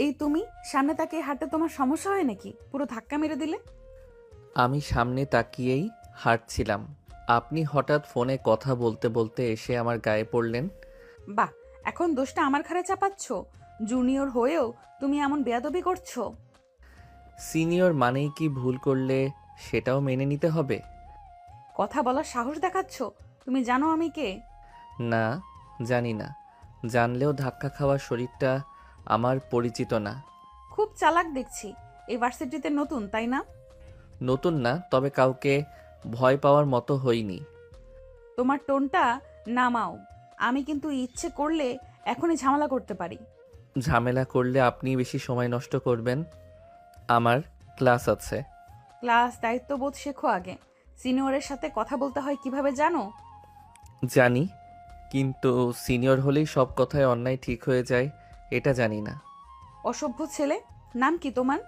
এই তুমি সামনে তাকিয়ে হাঁটতে তোমার সমস্যা হয় নাকি? পুরো ধাক্কা মেরে দিলে। আমি সামনে তাকিয়েই হাঁটছিলাম। আপনি হঠাৎ ফোনে কথা বলতে বলতে এসে আমার গায়ে পড়লেন। বাহ, এখন দোষটা আমার ঘাড়ে চাপাচ্ছ? জুনিয়র হয়েও তুমি এমন বেয়াদবি করছো? সিনিয়র মানেই কি ভুল করলে সেটাও মেনে নিতে হবে? কথা বলার সাহস দেখাচ্ছ? তুমি জানো আমি কে? না, জানি না। জানলেও ধাক্কা খাওয়ার শরীরটা আমার পরিচিত না। খুব চালাক দেখছি। এই ভার্সিটিতে নতুন, তাই না? নতুন না, তবে কাউকে ভয় পাওয়ার মতো হইনি। তোমার টোনটা নামাও। আমি কিন্তু ইচ্ছে করলে এখনই ঝামেলা করতে পারি। ঝামেলা করলে আপনি বেশি সময় নষ্ট করবেন। আমার ক্লাস আছে। ক্লাস দায়িত্ববোধ শেখো আগে। সিনিয়রের সাথে কথা বলতে হয় কিভাবে জানো? জানি, কিন্তু সিনিয়র হলেই সব কথায় অন্যায় ঠিক হয়ে যায় এটা জানি না। অসভ্য ছেলে। নাম কি তোমার?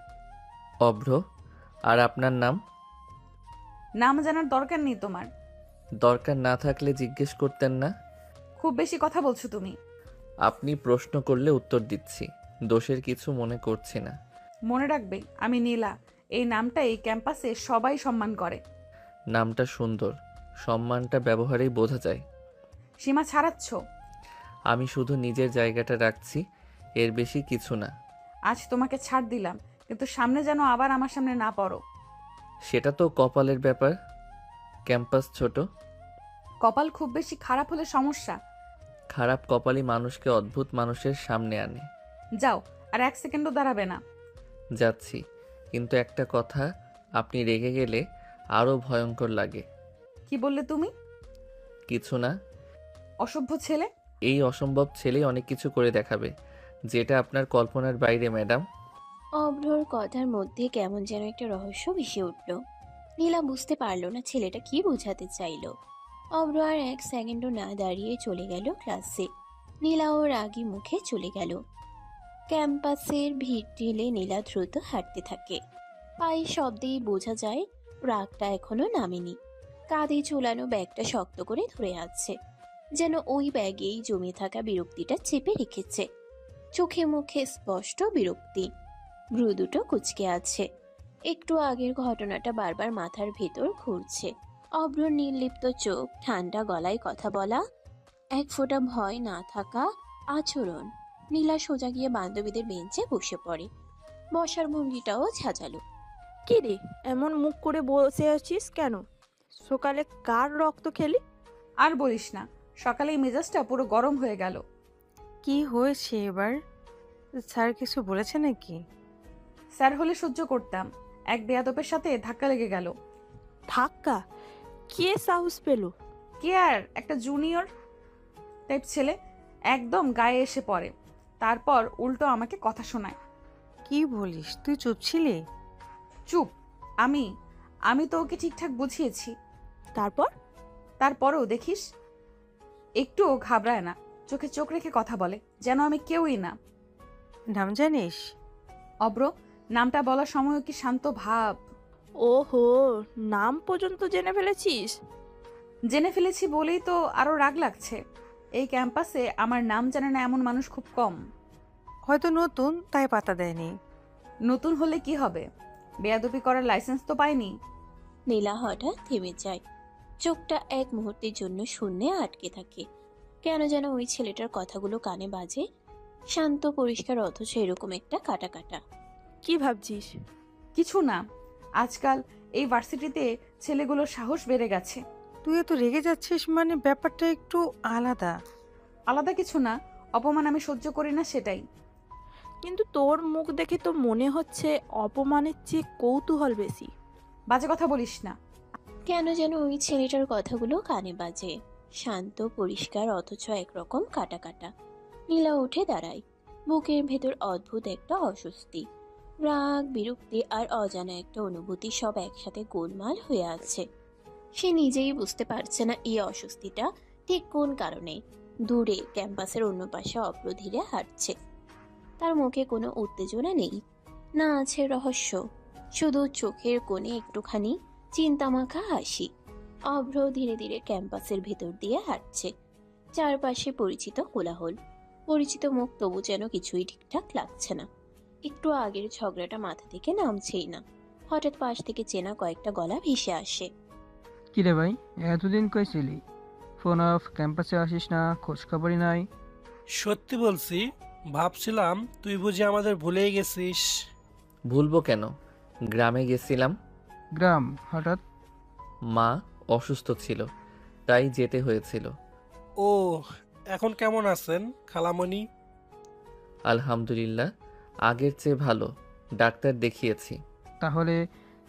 অভ্র। আর আপনার নাম? নাম জানার দরকার নেই তোমার। দরকার না থাকলে জিজ্ঞেস করতেন না। খুব বেশি কথা বলছো তুমি। আপনি প্রশ্ন করলে উত্তর দিচ্ছি। দোষের কিছু মনে করছি না। মনে রাখবে, আমি নীলা। এই নামটা এই ক্যাম্পাসে সবাই সম্মান করে। নামটা সুন্দর, সম্মানটা ব্যবহারেই বোঝা যায়। সীমা ছাড়াচ্ছ। আমি শুধু নিজের জায়গাটা রাখছি, এর বেশি কিছু না। আজ তোমাকে ছাড় দিলাম, কিন্তু সামনে যেন আবার আমার সামনে না পড়ো। সেটা তো কপালের ব্যাপার। ক্যাম্পাস ছোট। কপাল খুব বেশি খারাপ হলে সমস্যা। খারাপ কপালই মানুষকে অদ্ভুত মানুষের সামনে আনে। যাও, আর এক সেকেন্ডও দাঁড়াবে না। যাচ্ছি, কিন্তু একটা কথা, আপনি রেগে গেলে আরও ভয়ঙ্কর লাগে। কি বললে তুমি? কিছু না। অসভ্য ছেলে। এই অসম্ভব ছেলেই অনেক কিছু করে দেখাবে, যেটা আপনার কল্পনার বাইরে, ম্যাডাম। অভ্রর কথার মধ্যে কেমন যেন একটা রহস্য ভেসে উঠল। নীলা বুঝতে পারল না ছেলেটা কি বোঝাতে চাইল। অভ্র আর এক সেকেন্ডও না দাঁড়িয়ে চলে গেল ক্লাসে। নীলা ওর রাগী মুখে চলে গেল। ক্যাম্পাসের ভিড় ঠেলে নীলা দ্রুত হাঁটতে থাকে। পায়ের শব্দেই বোঝা যায় রাগটা এখনো নামেনি। কাঁধে ঝুলানো ব্যাগটা শক্ত করে ধরে আছে, যেন ওই ব্যাগেই জমে থাকা বিরক্তিটা চেপে রেখেছে। চোখে মুখে স্পষ্ট বিরক্তি, ভ্রু দুটো কুঁচকে আছে। একটু আগের ঘটনাটা বারবার মাথার ভেতর ঘুরছে। অভ্র নির্লিপ্ত চোখ, ঠান্ডা গলায় কথা বলা, এক ফোঁটা ভয় না থাকা আচরণ। নীলা সোজা গিয়ে বান্ধবীদের বেঞ্চে বসে পড়ে। বসার ভঙ্গিটাও ঝাঁঝালো। কি রে, এমন মুখ করে বসে আছিস কেন? সকালে কার রক্ত খেলি? আর বলিস না, সকালে এই মেজাজটা পুরো গরম হয়ে গেল। কি হয়েছে এবার? স্যার কিছু বলেছে নাকি? স্যার হলে সহ্য করতাম, এক বেয়াদবের সাথে ধাক্কা লেগে গেল। ধাক্কা? কে সাহস পেল? কে আর, একটা জুনিয়র টাইপ ছেলে, একদম গায়ে এসে পড়ে। তারপর উল্টো আমাকে কথা শোনায়। কি বলিস? তুই চুপ ছিলি? চুপ? আমি আমি তো ওকে ঠিকঠাক বুঝিয়েছি। তারপর? তারপরেও দেখিস, একটুও ঘাবড়ায় না, চোখে চোখ রেখে কথা বলে, যেন আমি কেউই না। নাম জানিস? অব্র। নামটা বলার সময়ও কি শান্ত ভাব! ওহো, নাম পর্যন্ত জেনে ফেলেছিস? জেনে ফেলেছি বলেই তো আরো রাগ লাগছে। এই ক্যাম্পাসে আমার নাম জানে না এমন মানুষ খুব কম। হয়তো নতুন, তাই পাতা দেয়নি। নতুন হলে কি হবে? বেয়াদবি করার লাইসেন্স তো পাইনি। নীলা হঠাৎ থেমে যায়। চোখটা এক মুহূর্তের জন্য শূন্যে আটকে থাকে। কেন যেন ওই ছেলেটার কথাগুলো কানে বাজে, শান্ত পরিষ্কার, অথচ এরকম একটা কাটা কাটা। কি ভাবছিস? কিছু না, আজকাল এই ভার্সিটিতে ছেলেগুলোর সাহস বেড়ে গেছে। তুই এত রেগে যাচ্ছিস মানে ব্যাপারটা একটু আলাদা। আলাদা কিছু না, অপমান আমি সহ্য করি না সেটাই। কিন্তু তোর মুখ দেখে তো মনে হচ্ছে অপমানের চেয়ে কৌতূহল বেশি। বাজে কথা বলিস না। কেন যেন ওই ছেলেটার কথাগুলো কানে বাজে, শান্ত পরিষ্কার, অথচ একরকম কাটা কাটা। নীলা উঠে দাঁড়ায়। বুকের ভেতর অদ্ভুত একটা অস্বস্তি, রাগ, বিরক্তি আর অজানা একটা অনুভূতি সব একসাথে গোলমাল হয়ে আছে। সে নিজেই বুঝতে পারছে না এই অস্বস্তিটা ঠিক কোন কারণে। দূরে ক্যাম্পাসের অন্য পাশে অভ্র ধীরে হাঁটছে। তার মুখে কোনো উত্তেজনা নেই, না আছে রহস্য, শুধু চোখের কোণে একটুখানি চিন্তামাখা হাসি। অভ্র ধীরে ধীরে ক্যাম্পাসের ভেতর দিয়ে হাঁটছে। চারপাশে পরিচিত কোলাহল, পরিচিত মুখ, তবু যেন কিছুই ঠিকঠাক লাগছে না। একটু আগের ঝগড়াটা মাথা থেকে নামছেই না। হঠাৎ পাশ থেকে চেনা কয়েকটা গলা ভেসে আসে। কিরে ভাই, এতদিন কই ছিলি? ফোন অফ, ক্যাম্পাসে আসিস না, খোঁজ খবরই নাই। সত্যি বলছি, ভাবছিলাম তুই বুঝি আমাদের ভুলেই গেছিস। ভুলবো কেন? গ্রামে গেছিলাম। গ্রাম হঠাৎ? মা অসুস্থ ছিল, তাই যেতে হয়েছিল। ও, এখন কেমন আছেন খালামণি? আলহামদুলিল্লাহ, আগের চেয়ে ভালো। ডাক্তার দেখিয়েছি। তাহলে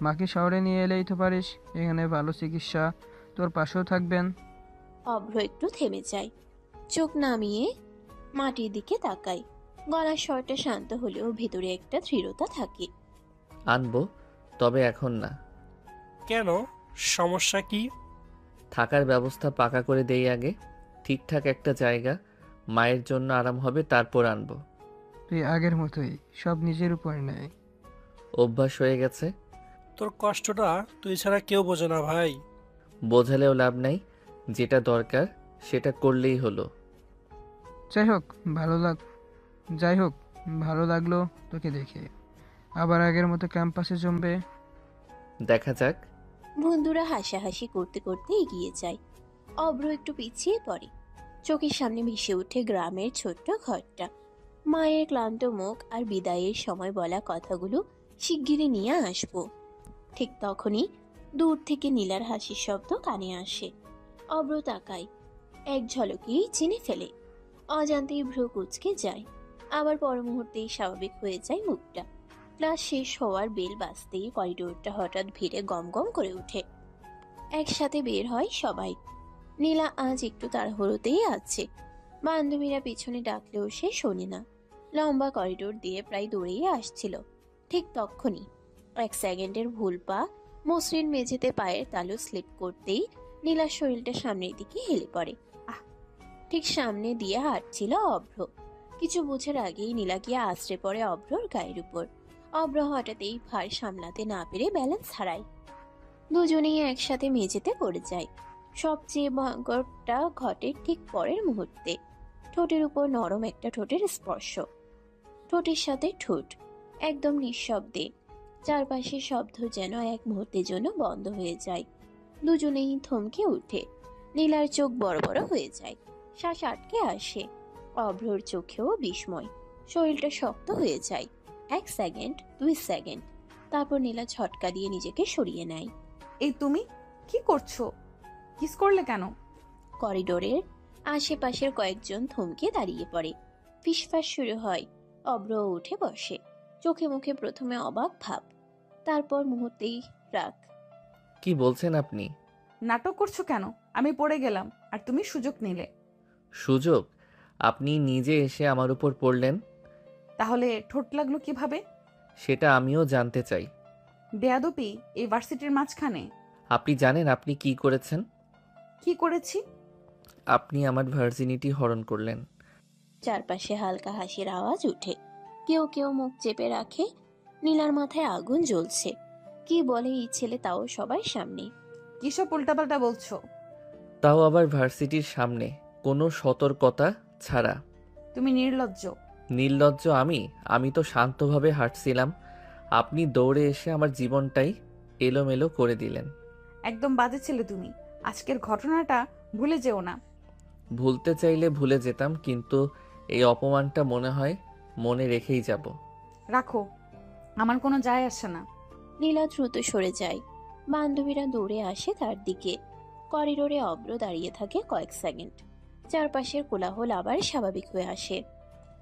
মাকে শহরে নিয়ে এলেই তো পারিস, এখানে ভালো চিকিৎসা, তোর পাশেও থাকবেন। অভ্র একটু থেমে যায়, চোখ নামিয়ে মাটির দিকে তাকায়। গলার স্বরটা শান্ত হলেও ভেতরে একটা দৃঢ়তা থাকে। আনবো, তবে এখন না। কেন, সমস্যা কি? থাকার ব্যবস্থা পাকা করে দেই আগে। ঠিকঠাক একটা জায়গা, মায়ের জন্য আরাম হবে, তারপর আনবো। তুই আগের মতোই সব নিজের উপর নেয়। অভ্যাস হয়ে গেছে। তোর কষ্টটা তুই ছাড়া কেউ বোঝে না ভাই। বোঝালেও লাভ নাই, যেটা দরকার সেটা করলেই হলো। যাই হোক, যাই হোক, ভালো লাগলো তোকে দেখে। আবার আগের মতো ক্যাম্পাসে জমবে। দেখা যাক। বন্ধুরা হাসাহাসি করতে করতে এগিয়ে যায়। অভ্র একটু পিছিয়ে পড়ে। চোখের সামনে ভেসে ওঠে গ্রামের ছোট্ট ঘরটা, মায়ের ক্লান্ত মুখ আর বিদায়ের সময় বলা কথাগুলো শিগগিরই নিয়ে আসবো। ঠিক তখনই দূর থেকে নীলার হাসির শব্দ কানে আসে। অভ্র তাকায়, এক ঝলকেই চিনে ফেলে। অজান্তেই ভ্রু কুঁচকে যায়, আবার পর মুহূর্তেই স্বাভাবিক হয়ে যায় মুখটা। ক্লাস শেষ হওয়ার বেল বাজতেই করিডোরটা হঠাৎ ভিড়ে গমগম করে ওঠে। একসাথে বের হয় সবাই। নীলা আজ একটু তাড়াহুড়োতেই আছে। বান্ধবীরা পিছনে ডাকলেও সে শোনে না। লম্বা করিডোর দিয়ে প্রায় দৌড়েই আসছিল। ঠিক তক্ষুনি এক সেকেন্ডের ভুল পা মসৃণ মেঝেতে পায়ের তালু স্লিপ করতেই নীলার শরীরটা সামনের দিকে হেলে পড়ে। ঠিক সামনে দিয়ে হাঁটছিল অভ্র। কিছু বোঝার আগেই নীলা গিয়ে আছড়ে পড়ে অভ্রর গায়ের উপর। অভ্র হঠাৎই ভার সামলাতে না পেরে ব্যালেন্স হারায়। দুজনেই একসাথে মেঝেতে পড়ে যায়। সবচেয়ে ভয়ঙ্করটা ঘটে ঠিক পরের মুহূর্তে। ঠোঁটের উপর নরম একটা ঠোঁটের স্পর্শ, ঠোঁটের সাথে ঠোঁট, একদম নিঃশব্দে। চারপাশের শব্দ যেন এক মুহূর্তের জন্য বন্ধ হয়ে যায়। দুজনেই থমকে উঠে। নীলার চোখ বড় বড় হয়ে যায়, শ্বাস আটকে আসে। অভ্রর চোখেও বিস্ময়, শরীরটা শক্ত হয়ে যায়। 1 সেকেন্ড, 2 সেকেন্ড, তারপর নীলা ঝটকা দিয়ে নিজেকে সরিয়ে নেয়। এই তুমি কি করছো? কিস করলে কেন? করিডোরের আশেপাশের কয়েকজন থমকে দাঁড়িয়ে পড়ে। ফিসফাস শুরু হয়। অভ্র উঠে বসে, চোখে মুখে প্রথমে অবাক ভাব, তারপর মুহূর্তেই রাগ। কি বলছেন আপনি? নাটক করছো কেন? আমি পড়ে গেলাম আর তুমি সুযোগ নিলে। সুযোগ? আপনি নিজে এসে আমার উপর পড়লেন। তাহলে ঠোঁট লাগলো কিভাবে? সেটা আমিও জানতে চাই। বেয়াদবি এই ভার্সিটির মাঝখানে? আপনি জানেন আপনি কি করেছেন? কি করেছি? আপনি আমার ভার্জিনিটি হরণ করলেন। চারপাশে হালকা হাসির আওয়াজ উঠে। কেউ কেউ মুখ চেপে রাখে। নীলার মাথায় আগুন জ্বলছে। কি বলে এই ছেলে, তাও সবার সামনে? কিসব উল্টাপাল্টা বলছো? তাও আবার ভার্সিটির সামনে, কোনো সতর্কতা ছাড়া। তুমি নির্লজ্জ। নির্লজ্জ আমি? আমি তো শান্তভাবে হাঁটছিলাম, আপনি দৌড়ে এসে আমার জীবনটাই এলোমেলো করে দিলেন। একদম বাজে ছেলে তুমি। আজকের ঘটনাটা ভুলে যেও না। ভুলতে চাইলে ভুলে যেতাম, কিন্তু এই অপমানটা মনে হয় মনে রেখেই যাব। রাখো, আমার কোনো যায় আসে না। নীলা দ্রুত সরে যায়। বান্ধবীরা দৌড়ে আসে তার দিকে। করিডোরে অভ্র দাঁড়িয়ে থাকে কয়েক সেকেন্ড। চারপাশের কোলাহল আবার স্বাভাবিক হয়ে আসে,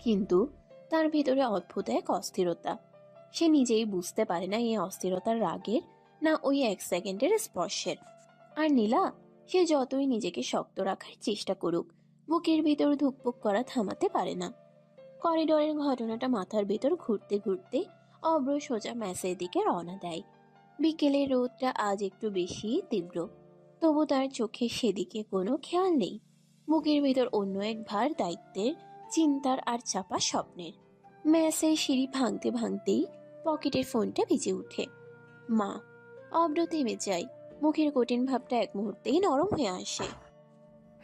কিন্তু তার ভিতরে অদ্ভুত এক অস্থিরতা। সে নিজেই বুঝতে পারে না এই অস্থিরতার রাগের, না ওই 1 সেকেন্ডের স্পর্শের। আর নীলা, সে যতই নিজেকে শক্ত রাখার চেষ্টা করুক, বুকের ভিতর ধুকপুক করা থামাতে পারে না। করিডোরের ঘটনাটা মাথার ভেতর ঘুরতে ঘুরতে অভ্র সোজা ম্যাসের দিকে রওনা দেয়। বিকেলের রোদটা আজ একটু বেশি তীব্র, তবু তার চোখে সেদিকে কোনো খেয়াল নেই। বুকের ভেতর অন্য এক ভার দায়িত্বের, চিন্তার আর চাপা স্বপ্নের। ম্যাসের সিঁড়ি ভাঙতে ভাঙতেই পকেটের ফোনটা বেজে ওঠে। মা। অভ্র থেমে যায়, মুখের কঠিন ভাবটা এক মুহূর্তেই নরম হয়ে আসে।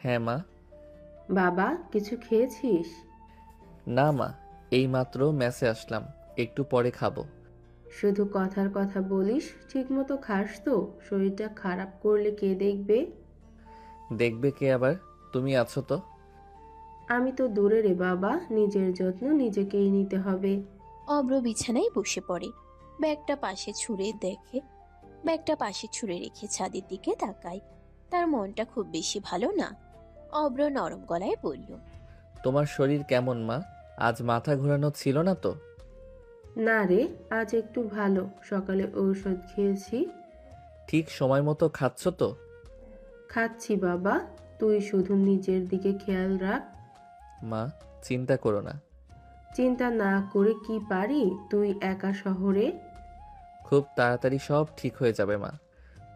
হ্যাঁ মা। বাবা, কিছু খেয়েছিস? না মা, এইমাত্র মেসে আসলাম, একটু পরে খাবো। শুধু কথার কথা বলিস, ঠিকমতো খাস তো? শরীরটা খারাপ করলে কে দেখবে? দেখবে কে আবার? তুমি আছো তো। আমি তো দূরে রে বাবা, নিজের যত্ন নিজেকেই নিতে হবে। অব্র বিছানায় বসে পড়ে। ব্যাগটা পাশে ছুঁড়ে রেখে ছাদের দিকে তাকায়। তার মনটা খুব বেশি ভালো না। অব্র নরম গলায় বলল, তোমার শরীর কেমন মা? আজ মাথা ঘোরানো ছিল না তো? না রে, আজ একটু ভালো। সকালে ঔষধ খেয়েছি। ঠিক সময় মতো খাচ্ছ তো? খাচ্ছি বাবা, তুই শুধু নিজের দিকে খেয়াল রাখ। মা, চিন্তা করো না। চিন্তা না করে কি পারি? তুই একা শহরে। খুব তাড়াতাড়ি সব ঠিক হয়ে যাবে মা।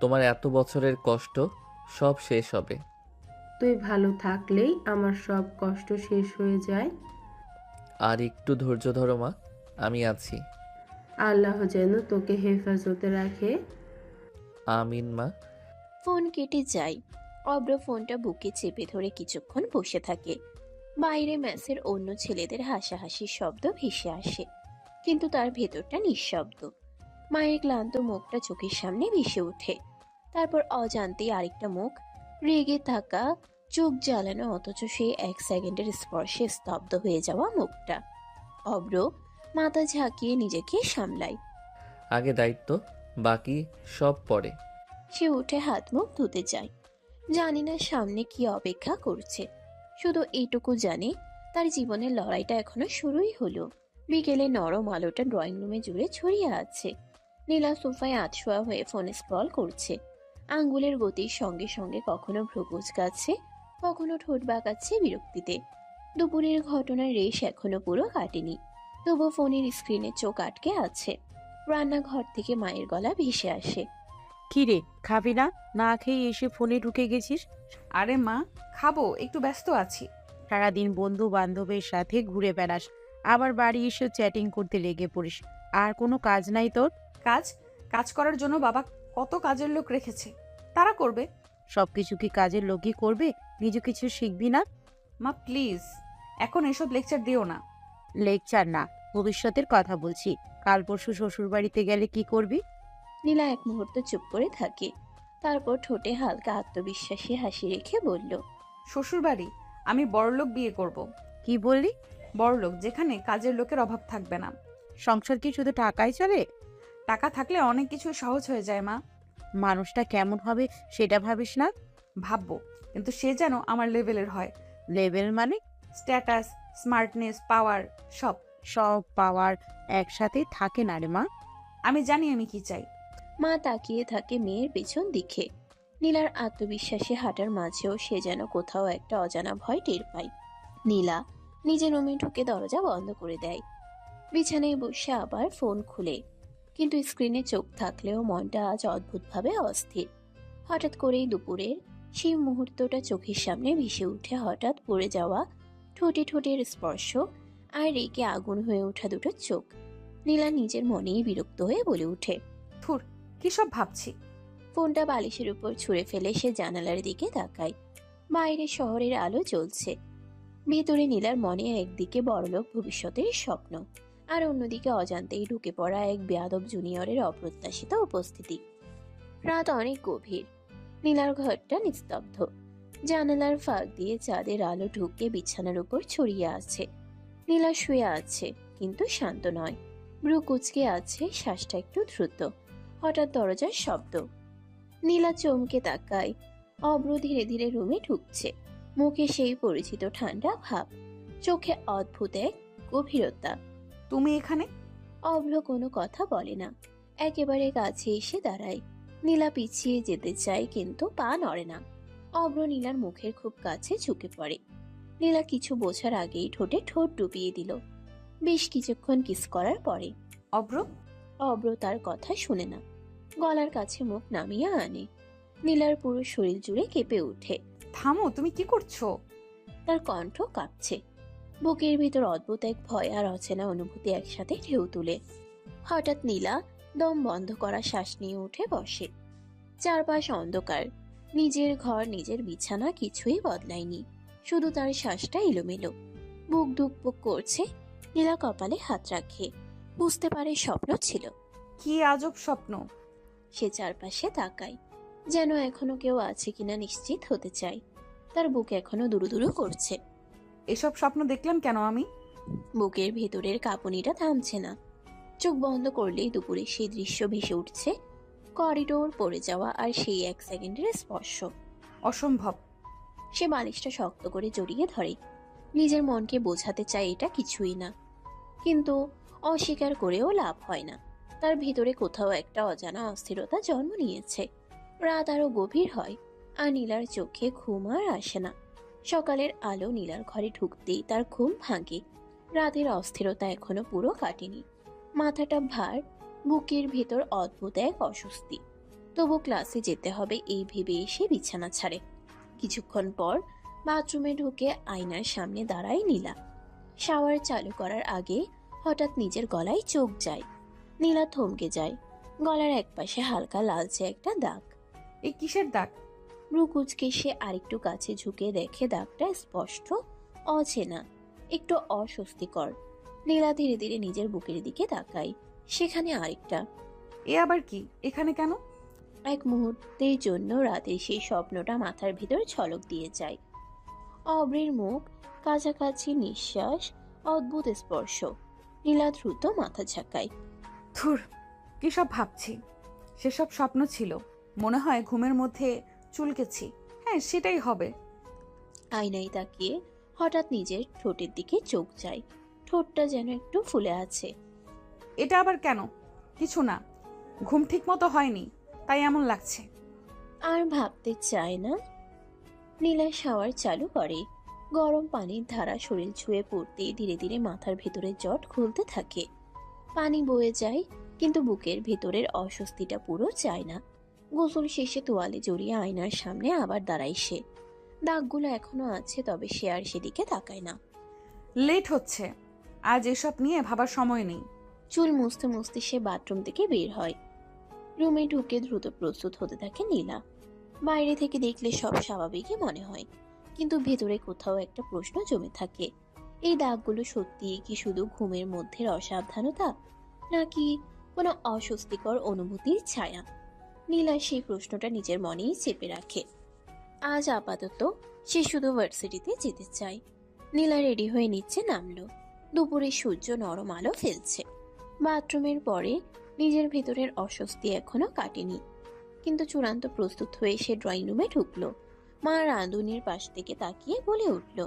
তোমার এত বছরের কষ্ট সব শেষ হবে। তুই ভালো থাকলেই আমার সব কষ্ট শেষ হয়ে যায়। আর একটু ধৈর্য ধরো মা, আমি আছি। আল্লাহ যেন তোকে হেফাজতে রাখে। আমিন মা। ফোন কেটে যায়। অব্র ফোনটা বুকে চেপে ধরে কিছুক্ষণ বসে থাকে। বাইরে ম্যাচের অন্য ছেলেদের হাসাহাসির শব্দ ভেসে আসে, কিন্তু তার ভেতরটা নিঃশব্দ। মায়ের ক্লান্ত মুখটা চোখের সামনে ভেসে ওঠে। তারপর অজান্তেই আরেকটা মুখ, রেগে থাকা, চোখ জ্বালানো, অথচ সেই 1 সেকেন্ডের স্পর্শে স্তব্ধ হয়ে যাওয়া মুখটা। অব্র মাথা ঝাঁকিয়ে নিজেকে সামলায়। আগে দায়িত্ব, বাকি সব পরে। সে উঠে হাত মুখ ধুতে যায়। জানি না সামনে কি অপেক্ষা করছে, শুধু এইটুকু জানে তার জীবনের লড়াইটা এখনো শুরুই হলো। বিকেলে নরম আলোটা ড্রয়িং রুমে জুড়ে ছড়িয়ে আছে। নীলা সোফায় আধশোয়া হয়ে ফোনে স্ক্রল করছে। আঙ্গুলের গতির সঙ্গে সঙ্গে কখনো ভ্রু কুঁচকাচ্ছে, কখনো ঠোঁট বাঁকাচ্ছে বিরক্তিতে। দুপুরের ঘটনার রেশ এখনো পুরো কাটেনি, তবু ফোনের স্ক্রিনে চোখ আটকে আছে। রান্নাঘর থেকে মায়ের গলা ভেসে আসে, কি রে, খাবি না? না খেয়ে এসে ফোনে ঢুকে গেছিস? আরে মা, খাবো, একটু ব্যস্ত আছি। সারাদিন বন্ধু বান্ধবের সাথে ঘুরে বেড়াস, আবার বাড়ি এসে চ্যাটিং করতে লেগে পড়িস। আর কোনো কাজ নাই তোর? কাজ কাজ করার জন্য বাবা কত কাজের লোক রেখেছে, তারা করবে। সবকিছু কি কাজের লোকই করবে? নিজে কিছু শিখবি না? মা প্লিজ, এখন এসব লেকচার দিও না। লেকচার না, ভবিষ্যতের কথা বলছি। কাল পরশু শ্বশুর বাড়িতে গেলে কি করবি? নীলা এক মুহূর্ত চুপ করে থাকে। তারপর ঠোঁটে হালকা আত্মবিশ্বাসী হাসি রেখে বলল, শ্বশুরবাড়ি? আমি বড়লোক বিয়ে করব। কি বললি? বড়লোক, যেখানে কাজের লোকের অভাব থাকবে না। সংসার কি শুধু টাকায় চলে? টাকা থাকলে অনেক কিছু সহজ হয়ে যায় মা। মানুষটা কেমন হবে সেটা ভাবিস না? ভাববো, কিন্তু সে যেন আমার লেভেলের হয়। লেভেল মানে? স্ট্যাটাস, স্মার্টনেস, পাওয়ার, সব। সব পাওয়ার একসাথে থাকে না রে মা। আমি জানি আমি কি চাই। মা তাকিয়ে থাকে মেয়ের পেছন দিকে। নীলার আত্মবিশ্বাসী হাঁটার মাঝেও সে যেন কোথাও একটা অজানা ভয় টের পায়। নীলা নিজের রুমে ঢুকে দরজা বন্ধ করে দেয়। বিছানায় বসে আবার ফোন খুলে, কিন্তু স্ক্রিনে চোখ থাকলেও মনটা আজ অদ্ভুতভাবে অস্থির। হঠাৎ করেই দুপুরের সেই মুহূর্তটা চোখের সামনে ভেসে উঠে। হঠাৎ পড়ে যাওয়া ঠোঁটে ঠোঁটের স্পর্শ, আর রেগে আগুন হয়ে ওঠা দুটো চোখ। নীলা নিজের মনেই বিরক্ত হয়ে বলে ওঠে, থুর, কি সব ভাবছি। ফোনটা বালিশের উপর ছুঁড়ে ফেলে সে জানালার দিকে তাকায়। বাইরে শহরের আলো জ্বলছে। ভেতরে নীলার মনে একদিকে বড়লোক ভবিষ্যতের স্বপ্ন, আর অন্যদিকে অজান্তেই ঢুকে পড়া এক বেয়াদব জুনিয়রের অপ্রত্যাশিত উপস্থিতি। রাত অনেক গভীর। নীলার ঘরটা নিস্তব্ধ। জানালার ফাঁক দিয়ে চাঁদের আলো ঢুকে বিছানার উপর ছড়িয়ে আছে। নীলা শুয়ে আছে, কিন্তু শান্ত নয়। ভ্রু কুঁচকে আছে, শ্বাসটা একটু দ্রুত। হঠাৎ দরজার শব্দ। নীলা চমকে তাকায়। অব্র ধীরে ধীরে রুমে ঢুকছে। মুখে সেই পরিচিত ঠান্ডা ভাব, চোখে অদ্ভুত এক গভীরতা। তুমি এখানে? অব্র কোনো কথা বলে না, একেবারে কাছে এসে দাঁড়ায়। নীলা পিছিয়ে যেতে চায়, কিন্তু পা নড়ে না। অব্র নীলার মুখের খুব কাছে ঝুঁকে পড়ে। নীলা কিছু বোঝার আগেই ঠোঁটে ঠোঁট ডুবিয়ে দিল। বেশ কিছুক্ষণ কিস করার পরে অব্র? অব্র তার কথা শুনে না, গলার কাছে মুখ নামিয়ে আনে। নীলার পুরো শরীর জুড়ে কেঁপে ওঠে। থামো, তুমি কি করছো? তার কণ্ঠ কাঁপছে। বুকের ভিতর অদ্ভুত এক ভয় আর অচেনা অনুভূতি একসাথে ঢেউ তুলে। হঠাৎ নীলা দম বন্ধ করা শ্বাস নিয়ে উঠে বসে। চারপাশ অন্ধকার। নিজের ঘর, নিজের বিছানা, কিছুই বদলায়নি, শুধু তার শ্বাসটা এলোমেলো। বুক ধুকপুক করছে। নীলা কপালে হাত রাখে। বুঝতে পারে স্বপ্ন ছিল। কি আজব স্বপ্ন। সে চারপাশে তাকায়, যেন এখনো কেউ আছে কিনা নিশ্চিত হতে চায়। তার বুক এখনো দুরুদুরু করছে। এসব স্বপ্ন দেখলাম কেন আমি? বুকের ভেতরের কাঁপুনিটা থামছে না। চোখ বন্ধ করলেই দুপুরে সেই দৃশ্য ভেসে উঠছে, করিডোর পড়ে যাওয়া আর সেই 1 সেকেন্ডের স্পর্শ। অসম্ভব। সে বালিশটা শক্ত করে জড়িয়ে ধরে, নিজের মনকে বোঝাতে চায় এটা কিছুই না, কিন্তু অস্বীকার করেও লাভ হয় না। তার ভিতরে কোথাও একটা অজানা অস্থিরতা জন্ম নিয়েছে। রাত আরো গভীর হয়, আর নীলার চোখে ঘুম আর আসে না। সকালের আলো নীলার ঘরে ঢুকতেই তার ঘুম ভাঙে। রাতের অস্থিরতা এখনো পুরো কাটেনি। মাথাটা ভার, বুকের ভেতর অদ্ভুত এক অস্বস্তি। তবু ক্লাসে যেতে হবে এই ভেবে এসে বিছানা ছাড়ে। কিছুক্ষণ পর বাথরুমে ঢুকে আয়নার সামনে দাঁড়ায় নীলা। শাওয়ার চালু করার আগে হঠাৎ নিজের গলায় চোখ যায়। নীলা থমকে যায়। গলার একপাশে হালকা লালচে একটা দাগ। এই কিসের দাগ? ভ্রু কুঁচকে সে আরেকটু কাছে ঝুঁকে দেখে দাগটা স্পষ্ট, অচেনা, একটু অস্বস্তিকর। নীলা ধীরে ধীরে নিজের বুকের দিকে তাকায়। সেখানে আরেকটা। এ আবার কি? এখানে কেন? এক মুহূর্তের জন্য রাতের সেই স্বপ্নটা মাথার ভিতর ঝলক দিয়ে যায়। অব্রের মুখ, কাছাকাছি নিঃশ্বাস, অদ্ভুত স্পর্শ। নীলা দ্রুত মাথা ঝাঁকায়। ধুর, কি সব ভাবছি। সেসব স্বপ্ন ছিল। মনে হয় ঘুমের মধ্যে চুলকেছি। হ্যাঁ, সেটাই হবে। আয়নায় তাকিয়ে হঠাৎ নিজের ঠোঁটের দিকে চোখ যায়। ঠোঁটটা যেন একটু ফুলে আছে। এটা আবার কেন? কিছু না, ঘুম ঠিক মতো হয়নি, তাই এমন লাগছে। আর ভাবতে চায় না। নীলা শাওয়ার চালু করে। গরম পানির ধারা শরীর ছুঁয়ে পড়তে ধীরে ধীরে মাথার ভেতরের জট খুলতে থাকে। পানি বয়ে যায়, কিন্তু বুকের ভেতরের অস্বস্তিটা পুরো যায় না। গোসল শেষে তোয়ালে জড়িয়ে আয়নার সামনে আবার দাঁড়ায় সে। দাগগুলো এখনো আছে, তবে সে আর সেদিকে তাকায় না। লেট হচ্ছে, আজ এসব নিয়ে ভাবার সময় নেই। চুল মুছতে মুছতে সে বাথরুম থেকে বের হয়। রুমে ঢুকে দ্রুত প্রস্তুত হতে থাকে নীলা। বাইরে থেকে দেখলে সব স্বাভাবিকই মনে হয়, কিন্তু ভেতরে কোথাও একটা প্রশ্ন জমে থাকে। এই দাগগুলো সত্যি কি শুধু ঘুমের মধ্যে অসাবধানতা, নাকি কোনো অস্বস্তিকর অনুভূতির ছায়া? নীলা সেই প্রশ্নটা নিজের মনেই চেপে রাখে। আজ আপাতত সে শুধু ভার্সিটিতে যেতে চায়। নীলা রেডি হয়ে নিচে নামলো। দুপুরে সূর্য নরম আলো ফেলছে। বাথরুমের পরে নিজের ভেতরের অস্বস্তি এখনো কাটেনি, কিন্তু চূড়ান্ত প্রস্তুত হয়ে সে ড্রয়িং রুমে ঢুকলো। মা রাঁধুনির পাশ থেকে তাকিয়ে বলে উঠল,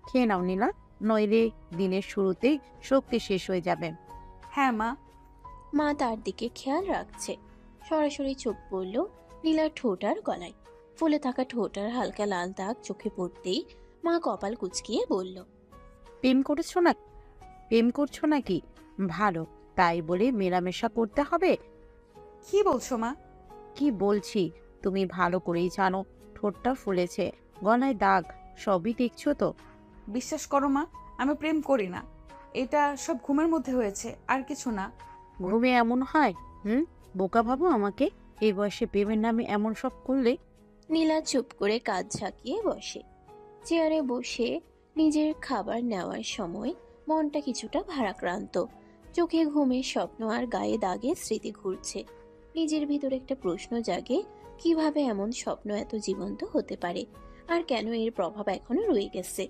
খেয়ে নাও নীলা, নইলে দিনের শুরুতেই শক্তি শেষ হয়ে যাবে। হ্যাঁ মা। মা তার দিকে খেয়াল রাখছে। সরাসরি চোখ পড়ল নীলার ঠোঁট আর গলায়। ফুলে থাকা ঠোঁট আর হালকা লাল দাগ চোখে পড়তেই মা কপাল কুঁচকিয়ে বলল, প্রেম করছো নাকি? ভালো, তাই বলে মেলামেশা করতে হবে? কি বলছো মা? কি বলছি তুমি ভালো করেই জানো। ঠোঁটটা ফুলেছে, গলায় দাগ, সবই দেখছো তো। বিশ্বাস করো মা, আমি প্রেম করি না। এটা সব ঘুমের মধ্যে হয়েছে, আর কিছু না। ঘুমে এমন হয়? বোকা ভাবো আমাকে? এই বয়সে প্রেমের নামে এমন সব করলে? নীলা চুপ করে কাঁধ ঝাঁকিয়ে বসে। চেয়ারে বসে নিজের খাবার নেওয়ার সময় মনটা কিছুটা ভারাক্রান্ত। চোখে ঘুমের স্বপ্ন আর গায়ে দাগে স্মৃতি ঘুরছে। নিজের ভিতর একটা প্রশ্ন জাগে, কিভাবে এমন স্বপ্ন এত জীবন্ত হতে পারে, আর কেন এর প্রভাব এখনো রয়ে গেছে।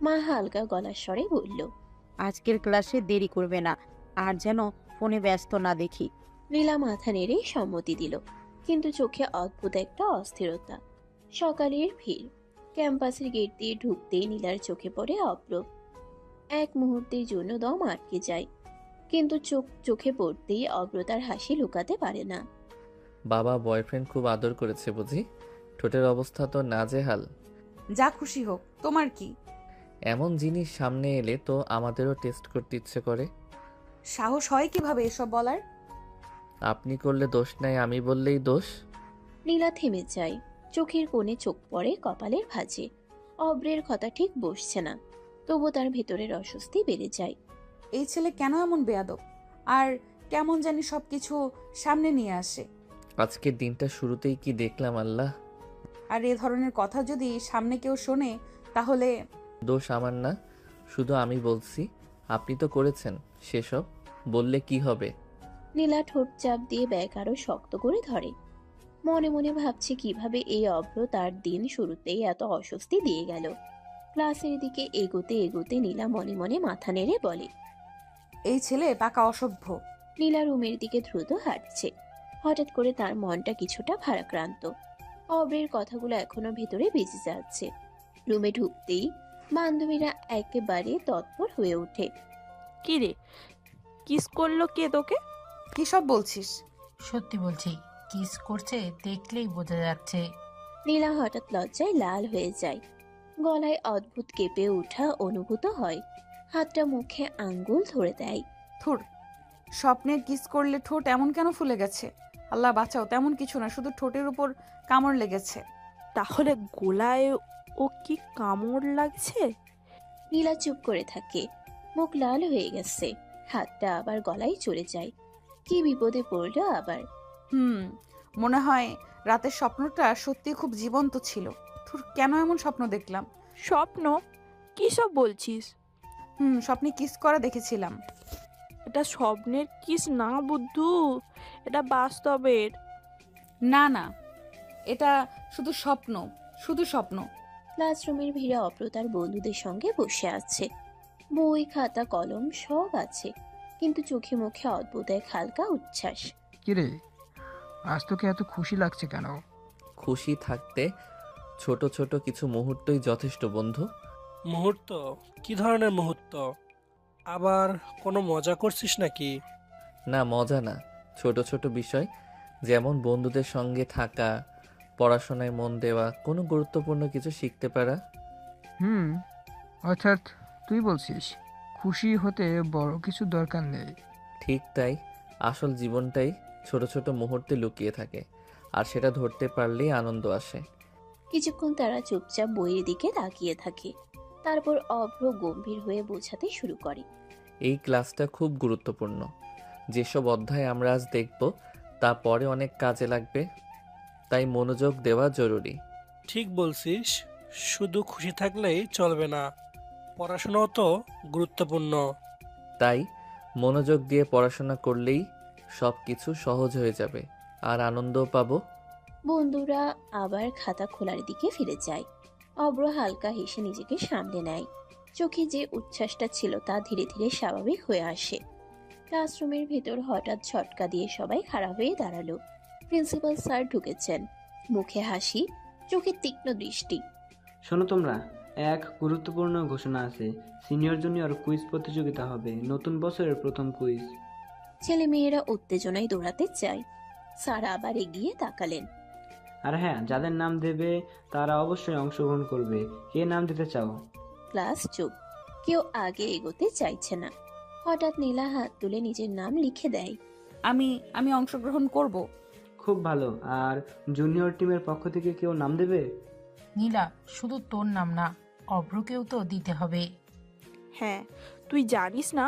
মা হালকা গলার স্বরে বলল, আজকের ক্লাসে দেরি করবে না, আর যেন ফোনে ব্যস্ত না দেখি। নীলা মাথা নেড়ে সম্মতি দিল, কিন্তু চোখে অদ্ভুত একটা অস্থিরতা। সকালের ভিড়। ক্যাম্পাসের গেট দিয়ে ঢুকতেই নীলার চোখে পড়ে অপ্রব। এক মুহূর্তের জন্য দম আটকে যায়, কিন্তু চোখে পড়তেই অগ্রতার হাসি লুকাতে পারে না। বাবা বয়ফ্রেন্ড খুব আদর করেছে বুঝি? ঠোঁটের অবস্থা তো নাজেহাল। যা খুশি হোক, তোমার কি? এমন জিনিস সামনে এলে তো আমাদেরও টেস্ট করতে ইচ্ছে করে। সাহস হয় কিভাবে এসব বলার? আপনি করলে দোষ নাই, আমি বললেই দোষ। নীলা থেমে যায়। চোখের কোণে চোখ পড়ে কপালের ভাঁজে। অব্রের কথা ঠিক বসছে না, তবু তার ভেতরের অস্বস্তি বেড়ে যায়। এই ছেলে কেন এমন বেয়াদব, আর কেমন জানি সবকিছু সামনে নিয়ে আসে। আজকের দিনটা শুরুতেই কি দেখলাম আল্লাহ। আর এ ধরনের কথা যদি সামনে কেউ শোনে, তাহলে দোষ আমার না, শুধু আমি বলছি। আপনি তো করেছেন সেসব। বললে কি হবে? নীলা ঠোঁট চাপ দিয়ে ব্যাগ আরো শক্ত করে ধরে। মনে মনে ভাবছে কিভাবে এই অভ্র তার দিন শুরুতেই এত অস্বস্তি দিয়ে গেল। ক্লাসের দিকে এগোতে এগোতে নীলা মনে মনে মাথা নেড়ে বলে। এই ছেলে পাকা অসভ্য। নীলা রুমের দিকে দ্রুত হাঁটছে। হঠাৎ করে তার মনটা কিছুটা ভারাক্রান্ত। অব্রের কথাগুলো এখনো ভেতরে বেঁচে যাচ্ছে। রুমে ঢুকতেই বান্ধবীরা একেবারে তৎপর হয়ে ওঠে। কি রে, কিস করলো কে তোকে? কি সব বলছিস? সত্যি বলছি, কিস করছে দেখলেই বোঝা যাচ্ছে। নীলা হঠাৎ লজ্জায় লাল হয়ে যায়। গলায় অদ্ভুত কেঁপে ওঠা অনুভূত হয়। হাতটা মুখে আঙ্গুল ধরে দেয়। থুর, স্বপ্নে কিস করলে ঠোঁট এমন কেন ফুলে গেছে? আল্লাহ বাঁচাও, তেমন কিছু না, শুধু ঠোঁটের উপর কামড় লেগেছে। তাহলে গোলায় ও কি কামড় লাগছে? নীলা চুপ করে থাকে। মুখ লাল হয়ে গেছে। হাতটা আবার গলায় চলে যায়। কি বিপদে পড়লো আবার। মনে হয় রাতের স্বপ্নটা সত্যি খুব জীবন্ত ছিল। থুর, কেন এমন স্বপ্ন দেখলাম? স্বপ্ন? কি সব বলছিস? স্বপ্নে কিস করা দেখেছিলাম। এটা স্বপ্নের কিস না বুদ্ধু, এটা বাস্তবের। না না, এটা শুধু স্বপ্ন, শুধু স্বপ্ন। ক্লাসরুমের ভিড়ে অপ্র তার বন্ধুদের সঙ্গে বসে আছে। বই খাতা কলম সব আছে, কিন্তু চোখে মুখে অদ্ভুত এক হালকা উচ্ছ্বাস। কিরে, আজ তোকে এত খুশি লাগছে কেন? খুশি থাকতে ছোট ছোট কিছু মুহূর্তই যথেষ্ট বন্ধু। মুহূর্ত? কি ধরনের মুহূর্ত? আবার কোনো মজা করছিস নাকি? না, মজা না, ছোট ছোট বিষয়, যেমন বন্ধুদের সঙ্গে থাকা, পড়াশোনায় মন দেওয়া, কোনো গুরুত্বপূর্ণ কিছু শিখতে পারা। অর্থাৎ তুই বলছিস খুশি হতে বড় কিছু দরকার নেই? ঠিক তাই, আসল জীবনটাই ছোট ছোট মুহূর্তে লুকিয়ে থাকে, আর সেটা ধরতে পারলেই আনন্দ আসে। কিছুক্ষণ তারা চুপচাপ বইয়ের দিকে তাকিয়ে থাকে। তারপর অভ্র গম্ভীর হয়ে বোঝাতে শুরু করে। এই ক্লাসটা খুব গুরুত্বপূর্ণ। যেসব অধ্যায় আমরা আজ দেখব তা পরে অনেক কাজে লাগবে, তাই মনোযোগ দেওয়া জরুরি। ঠিক বলছিস, শুধু খুশি থাকলেই চলবে না, পড়াশোনাও তো গুরুত্বপূর্ণ। তাই মনোযোগ দিয়ে পড়াশোনা করলেই সব কিছু সহজ হয়ে যাবে, আর আনন্দও পাবো। বন্ধুরা আবার খাতা খোলার দিকে ফিরে যায়। অভ্র হালকা হেসে নিজেকে সামলে নেয়। চোখে যে উচ্ছ্বাসটা ছিল তা ধীরে ধীরে স্বাভাবিক হয়ে আসে। ক্লাসরুমের ভেতর হঠাৎ ঝটকা দিয়ে সবাই খাড়া হয়ে দাঁড়ালো। প্রিন্সিপাল স্যার ঢুকেছেন। মুখে হাসি, চোখে তীক্ষ্ণ দৃষ্টি। শোনো তোমরা, এক গুরুত্বপূর্ণ ঘোষণা আছে। সিনিয়র জুনিয়র কুইজ প্রতিযোগিতা হবে, নতুন বছরের প্রথম কুইজ। ছেলে মেয়েরা উত্তেজনায় দৌড়াতে চায়। স্যার আবার এগিয়ে তাকালেন। আর হ্যাঁ, যাদের নাম দেবে তারা অবশ্যই অংশগ্রহণ করবে। কে নাম দিতে চাও? ক্লাস চুপ, কেউ আগে এগোতে চাইছে না। হঠাৎ নীলা হাত তুলে নিজের নাম লিখে দেয়। আমি অংশগ্রহণ করব। খুব ভালো। আর জুনিয়র টিমের পক্ষ থেকে কেউ নাম দেবে? নীলা, শুধু তোর নাম না, অভ্রকেও তো দিতে হবে। হ্যাঁ, তুই জানিস না,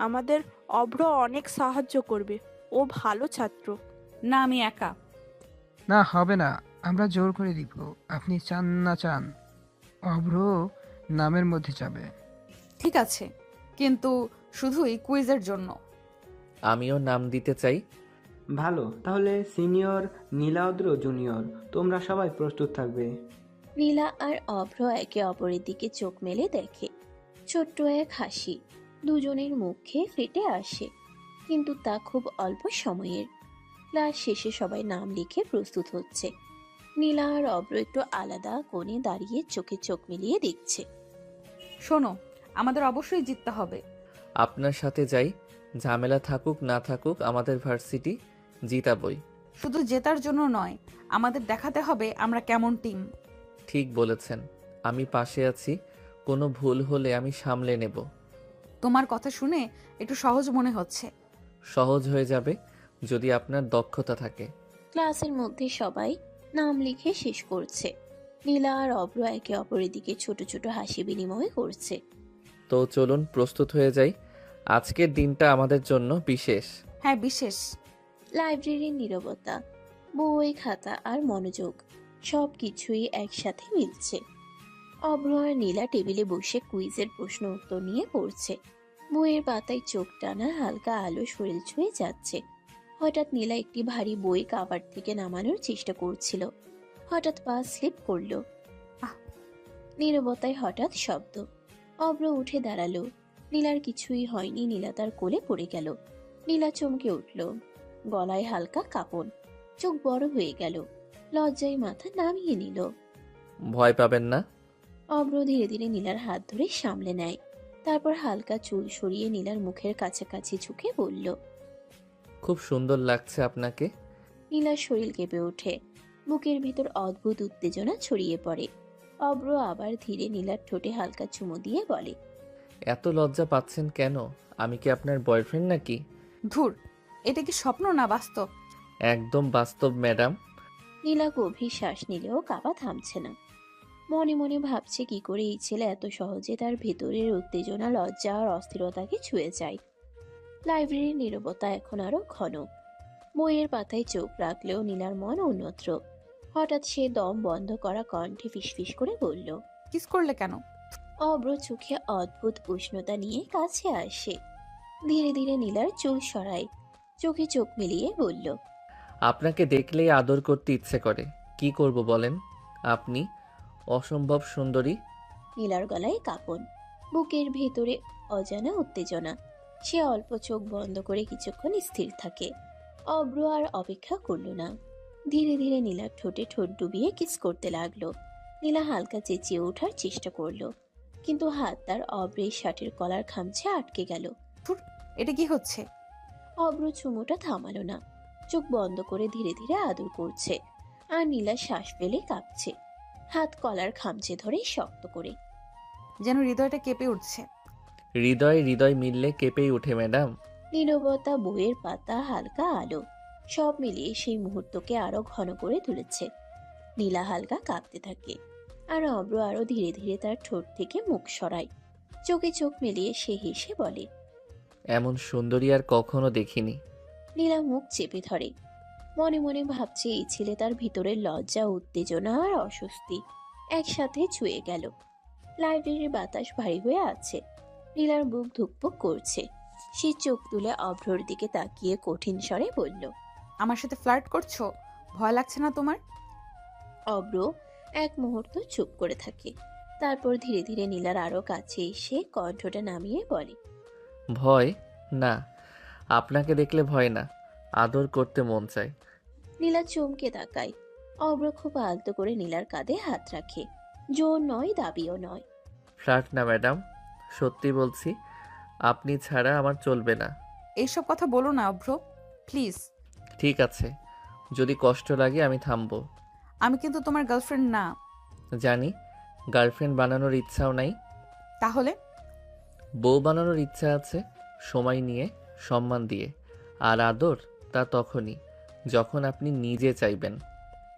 আমাদের অভ্র অনেক সাহায্য করবে। ও ভালো ছাত্র। না, আমি একা। না, হবে না, আমরা জোর করে দিব। আপনি চান না চান, অভ্র নামের মধ্যে যাবে। ঠিক আছে, কিন্তু শুধুই কুইজের জন্য। আমিও নাম দিতে চাই। ভালো, তাহলে সিনিয়র, নীলাদ্র জুনিয়র, তোমরা সবাই প্রস্তুত থাকবে। নীলা আর অভ্র একে অপরের দিকে চোখ মেলে দেখে। ছোট্ট এক হাসি দুজনের মুখে ফেটে আসে, কিন্তু তা খুব অল্প সময়ের। ক্লাস শেষে সবাই নাম লিখে প্রস্তুত হচ্ছে। নীলা আর অভ্র একটু আলাদা কোণে দাঁড়িয়ে চোখে চোখ মিলিয়ে দেখছে। শোনো, আমাদের অবশ্যই জিততে হবে। আপনার সাথে যাই, ঝামেলা থাকুক না থাকুক, আমাদের ভার্সিটি জিতাবই। শুধু জেতার জন্য নয়, আমাদের দেখাতে হবে আমরা কেমন টিম। ঠিক বলেছেন, আমি পাশে আছি, কোনো ভুল হলে আমি সামলে নেব। তোমার কথা শুনে একটু সহজ মনে হচ্ছে। সহজ হয়ে যাবে যদি আপনার দক্ষতা থাকে। ক্লাসের মধ্যে সবাই নাম লিখে শেষ করছে। নীলা আর অভ্র একে অপরের দিকে ছোট ছোট হাসি বিনিময় করছে। তো চলুন প্রস্তুত হয়ে যাই, আজকের দিনটা আমাদের জন্য বিশেষ। হ্যাঁ, বিশেষ। লাইব্রেরির নীরবতা, বই খাতা আর মনোযোগ সব কিছুই একসাথে মিলছে। অভ্র আর নীলা টেবিলে বসে কুইজের প্রশ্ন উত্তর নিয়ে পড়ছে। বইয়ের পাতায় চোখ টানা হালকা আলো শরীর ছুঁয়ে যাচ্ছে। হঠাৎ নীলা একটি ভারী বই কাভার থেকে নামানোর চেষ্টা করছিল। হঠাৎ পা স্লিপ করলো। নীরবতায় হঠাৎ শব্দ। অব্র উঠে দাঁড়ালো। নীলার কিছুই হয়নি, নীলা তার কোলে পড়ে গেল। নীলা চমকে উঠল। গলায় হালকা কাঁপন, চোখ বড় হয়ে গেল। লজ্জায় মাথা নামিয়ে নিল। ভয় পাবেন না। অব্র ধীরে ধীরে নীলার হাত ধরে সামলে নেয়। তারপর হালকা চুল সরিয়ে নীলার মুখের কাছাকাছি ঝুঁকে বলল, খুব সুন্দর লাগছে আপনাকে। নীলার শরীর কেঁপে ওঠে। বুকের ভিতর অদ্ভুত উত্তেজনা ছড়িয়ে পড়ে। অব্র আবার ধীরে নীলার ঠোঁটে হালকা চুমু দিয়ে বলে, এত লজ্জা পাচ্ছেন কেন? আমি কি আপনার বয়ফ্রেন্ড নাকি? ধুর, এটা কি স্বপ্ন না বাস্তব? একদম বাস্তব ম্যাডাম। নীলা গভীর শ্বাস নিলেও কাঁপা থামছে না। মনে মনে ভাবছে কি করে এই ছেলে এত সহজে তার ভেতরের উত্তেজনা, লজ্জা আর অস্থিরতাকে ছুঁয়ে যায়। লাইব্রেরির নীরবতা এখন আরো ঘন। বইয়ের পাতায় চোখ রাখলেও নীলার মন অন্যত্র। হঠাৎ সে দম বন্ধ করা কণ্ঠে ফিসফিস করে বলল, কিস করলে কেন? অব্র চোখে অদ্ভুত উষ্ণতা নিয়ে কাছে আসে। ধীরে ধীরে নীলার চুল সরায়। চোখে চোখ মিলিয়ে বলল, আপনাকে দেখলেই আদর করতে ইচ্ছে করে। কি করব বলেন? আপনি অসম্ভব সুন্দরী। নীলার গলায় কাঁপন, বুকের ভেতরে অজানা উত্তেজনা। সে অল্প চোখ বন্ধ করে কিছুক্ষণ স্থির থাকে। অব্র আর অপেক্ষা করল না। ধীরে ধীরে নীলার ঠোঁটে ঠোঁট ডুবিয়ে কিস করতে লাগলো। নীলা হালকা চেঁচিয়ে ওঠার চেষ্টা করলো, কিন্তু হাত তার অব্রের শার্টের কলার খামচে আটকে গেল। এটা কি হচ্ছে? অব্র চুমুটা থামালো না। চোখ বন্ধ করে ধীরে ধীরে আদর করছে। আর নীলা শ্বাস ফেলে কাঁপছে, হাত কলার খামচে ধরে শক্ত করে। যেন হৃদয়টা কেঁপে উঠছে। হৃদয় হৃদয় মিললে কেঁপেই ওঠে ম্যাডাম। নীরবতা, বইয়ের পাতা, হালকা আলো, সব মিলিয়ে সেই মুহূর্তকে আরো ঘন করে তুলেছে। নীলা হালকা কাঁপতে থাকে, আর অব্র আরো ধীরে ধীরে তার ঠোঁট থেকে মুখ সরায়। চোখে চোখ মিলিয়ে সে হেসে বলে, এমন সুন্দরী আর কখনো দেখিনি। নীলা মুখ চেপে ধরে। মনে মনে ভাবছে এই ছেলে তার ভিতরের লজ্জা, উত্তেজনা আর অস্বস্তি একসাথে ছুঁয়ে গেল। লাইব্রেরির বাতাস ভারী হয়ে আছে। নীলার বুক ধুকপুক করছে। সে চোখ তুলে অভ্রর দিকে তাকিয়ে কঠিন স্বরে বলল, আমার সাথে ফ্লার্ট করছো? ভয় লাগছে না তোমার? অভ্র এক মুহূর্ত চুপ করে থাকে। তারপর ধীরে ধীরে নীলার আরো কাছে এসে কণ্ঠটা নামিয়ে বলে, ভয় না, আপনাকে দেখলে ভয় না, আদর করতে মন চায়। নীলা চমকে তাকায়। অভ্র খুব আলতো করে নীলার কাঁধে হাত রাখে। জোর নয়, দাবিও নয়। ফ্ল্যাট না ম্যাডাম, সত্যি বলছি, আপনি ছাড়া আমার চলবে না। এইসব কথা বলো না অভ্র, প্লিজ। ঠিক আছে, যদি কষ্ট লাগে আমি থামবো। আমি কিন্তু তোমার গার্লফ্রেন্ড না। জানি, গার্লফ্রেন্ড বানানোর ইচ্ছাও নাই। তাহলে? বউ বানানোর ইচ্ছা আছে, সময় নিয়ে, সম্মান দিয়ে। আর আদর তা তখনই যখন আপনি নিজে চাইবেন।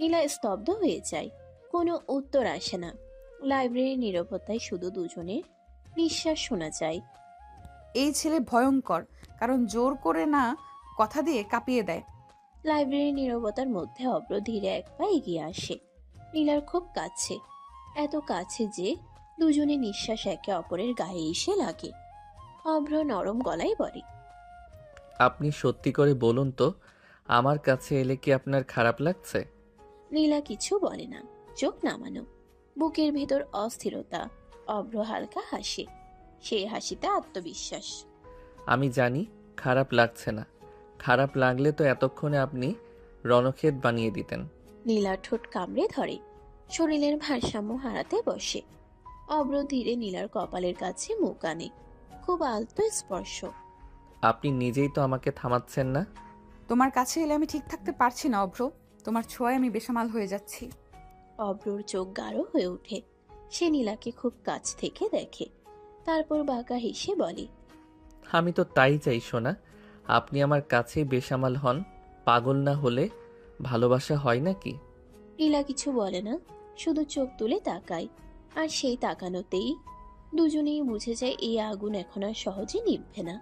নীলা স্তব্ধ হয়ে যায়। কোনো উত্তর আসে না। লাইব্রেরির নীরবতায় শুধু দুজনের নিঃশ্বাস শোনা যায়। এই ছেলে ভয়ঙ্কর, কারণ জোর করে না, কথা দিয়ে কাঁপিয়ে দেয়। লাইব্রেরির নীরবতার মধ্যে অভ্র ধীরে এক পা এগিয়ে আসে। নীলার খুব কাছে, এত কাছে যে দুজনে নিঃশ্বাস একে অপরের গায়ে এসে লাগে। অভ্র নরম গলায় বলে, আপনি সত্যি করে বলুন তো, আমার কাছে এলে কি আপনার খারাপ লাগছে? নীলা কিছু বলে না, চোখ নামানো। বুকের ভেতর অস্থিরতা। অভ্র হালকা হাসে, সেই হাসিতে আত্মবিশ্বাস। আমি জানি খারাপ লাগছে না, খারাপ লাগলে তো এতক্ষণে আপনি রণক্ষেত বানিয়ে দিতেন। নীলা ঠোঁট কামড়ে ধরে, শরীরের ভারসাম্য হারাতে বসে। অভ্র ধীরে নীলার কপালের কাছে মুখ আনে। খুব আলতো স্পর্শ। আপনি নিজেই তো আমাকে থামাচ্ছেন না। তোমার কাছে এলে আমি ঠিক থাকতে পারছি না অভ্র, তোমার ছোঁয়ায় আমি বেসামাল হয়ে যাচ্ছি। অভ্রর চোখ গাঢ় হয়ে ওঠে। সে নীলাকে খুব কাছ থেকে দেখে, তারপর বাঁকা হেসে বলে, আমি তো তাই চাই সোনা, আপনি আমার কাছেই বেসামাল হন। পাগল না হলে ভালোবাসা হয় নাকি? নীলা কিছু বলে না, শুধু চোখ তুলে তাকায়। আর সেই তাকানোতেই দুজনেই বুঝে যায় এই আগুন এখন আর সহজে নিভবে না।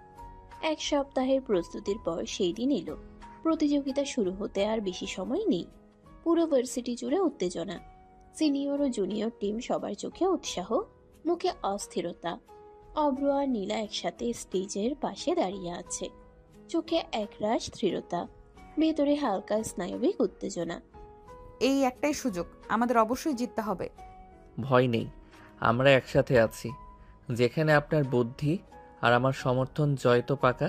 এক সপ্তাহের প্রস্তুতির পর সেই দিন এলো। প্রতিযোগিতা শুরু হতে আর বেশি সময় নেই। পুরো ভার্সিটি জুড়ে উত্তেজনা। সিনিয়র ও জুনিয়র টিম সবার চোখে উৎসাহ, মুখে অস্থিরতা। অব্র আর নীলা একসাথে স্টেজের পাশে দাঁড়িয়ে আছে, চোখে একরাশ দৃঢ়তা, ভেতরে হালকা স্নায়বিক উত্তেজনা। এই একটাই সুযোগ, আমাদের অবশ্যই জিততে হবে। ভয় নেই, আমরা একসাথে আছি। যেখানে আপনার বুদ্ধি আর আমার সমর্থন, জয় তো পাকা।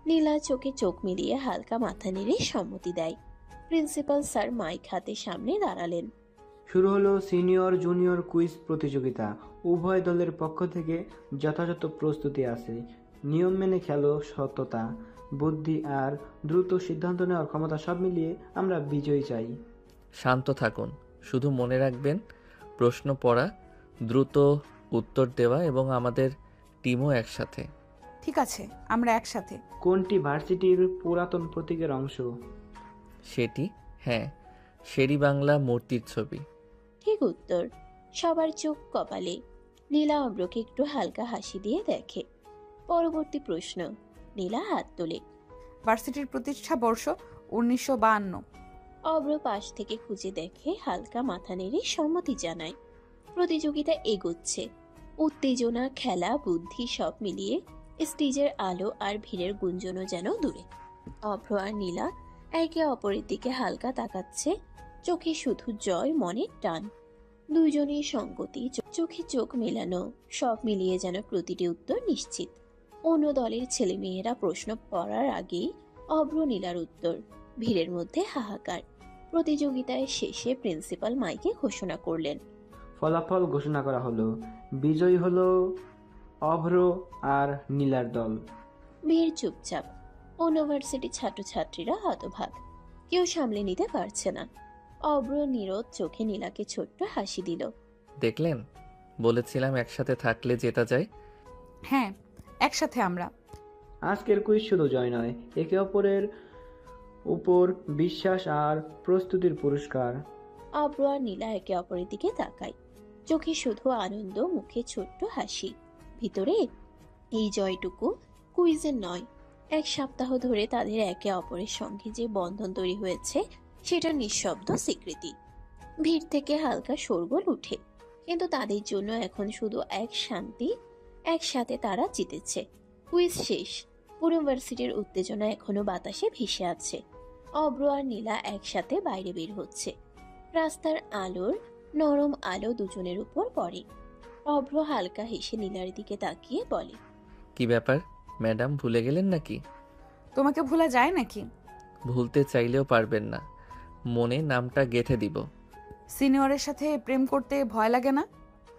নীলা চোখে চোখ মিলিয়ে হালকা মাথা নেড়ে সম্মতি দেয়। প্রিন্সিপাল স্যার মাইক হাতে সামনে দাঁড়ালেন। শুরু হলো সিনিয়র জুনিয়র কুইজ প্রতিযোগিতা। উভয় দলের পক্ষ থেকে যথাযথ প্রস্তুতি আছে। নিয়ম মেনে খেলো, সততা, বুদ্ধি আর দ্রুত সিদ্ধান্ত নেওয়ার ক্ষমতা সব মিলিয়ে আমরা বিজয়ী চাই। শান্ত থাকুন, শুধু মনে রাখবেন প্রশ্ন পড়া, দ্রুত উত্তর দেওয়া এবং আমাদের টিমও একসাথে। ঠিক আছে, আমরা একসাথে। কোনটি ভার্সিটির পুরাতন প্রতীকের অংশ? সেটি, হ্যাঁ, শেরি বাংলা মূর্তির ছবি। ঠিক উত্তর। সবার চোখ কপালে। নীলা অব্রকে একটু হালকা হাসি দিয়ে দেখে। পরবর্তী প্রশ্ন। নীলা হাত তোলে। ভার্সিটির প্রতিষ্ঠা বর্ষ 1952। অব্র পাশ থেকে খুঁজে দেখে, হালকা মাথা নেড়ে সম্মতি জানায়। প্রতিযোগিতা এগোচ্ছে। উত্তেজনা, খেলা, বুদ্ধি সব মিলিয়ে স্টেজের আলো আর ভিড়ের গুঞ্জনও যেন দূরে। অভ্র আর নীলা একে অপরের দিকে হালকা তাকাচ্ছে, চোখে শুধু জয়, মনে টান। দুইজনের সঙ্গতি, চোখে চোখ মেলানো, সব মিলিয়ে যেন প্রতিটি উত্তর নিশ্চিত। অন্য দলের ছেলেমেয়েরা প্রশ্ন পড়ার আগেই অভ্র নীলার উত্তর। ভিড়ের মধ্যে হাহাকার। প্রতিযোগিতায় শেষে প্রিন্সিপাল মাইকে ঘোষণা করলেন। ফলাফল ঘোষণা করা হলো। বিজয়ী হলো অভ্র আর নীলার দল। ভিড় চুপচাপ। ইউনিভার্সিটি ছাত্রছাত্রীরা হতভাগ, কেউ সামলে নিতে পারছে না। অভ্র নীরদ চোখে নীলাকে ছোট্ট হাসি দিল। দেখলেন, বলেছিলাম একসাথে থাকলে জেতা যায়। হ্যাঁ, একসাথে আমরা। আজকের কুইজ শুধু জয় নয়, একে অপরের উপর বিশ্বাস আর প্রস্তুতির পুরস্কার। অভ্র আর নীলা একে অপরের দিকে তাকায়, চোখে শুধু আনন্দ, মুখে ছোট্ট হাসি। ভিতরে এই জয়টুকু কুইজের নয়, এক সপ্তাহ ধরে তাদের একে অপরের সঙ্গে যে বন্ধন তৈরি হয়েছে সেটা নিঃশব্দ স্বীকৃতি। ভিড় থেকে হালকা শোরগোল উঠে, কিন্তু তাদের জন্য এখন শুধু এক শান্তি, একসাথে তারা জিতেছে। কুইজ শেষ। ইউনিভার্সিটির উত্তেজনা এখনো বাতাসে ভেসে আছে। অভ্র আর নীলা একসাথে বাইরে বের হচ্ছে। রাস্তার আলোর নরম আলো দুজনের উপর পড়ে। অভ্র হালকা হেসে নীলার দিকে তাকিয়ে বলে, কি ব্যাপার ম্যাডাম, ভুলে গেলেন নাকি? তোমাকে ভোলা যায় নাকি? ভুলতে চাইলেও পারবেন না, মনে নামটা গেঁথে দিব। সিনিয়রের সাথে প্রেম করতে ভয় লাগে না?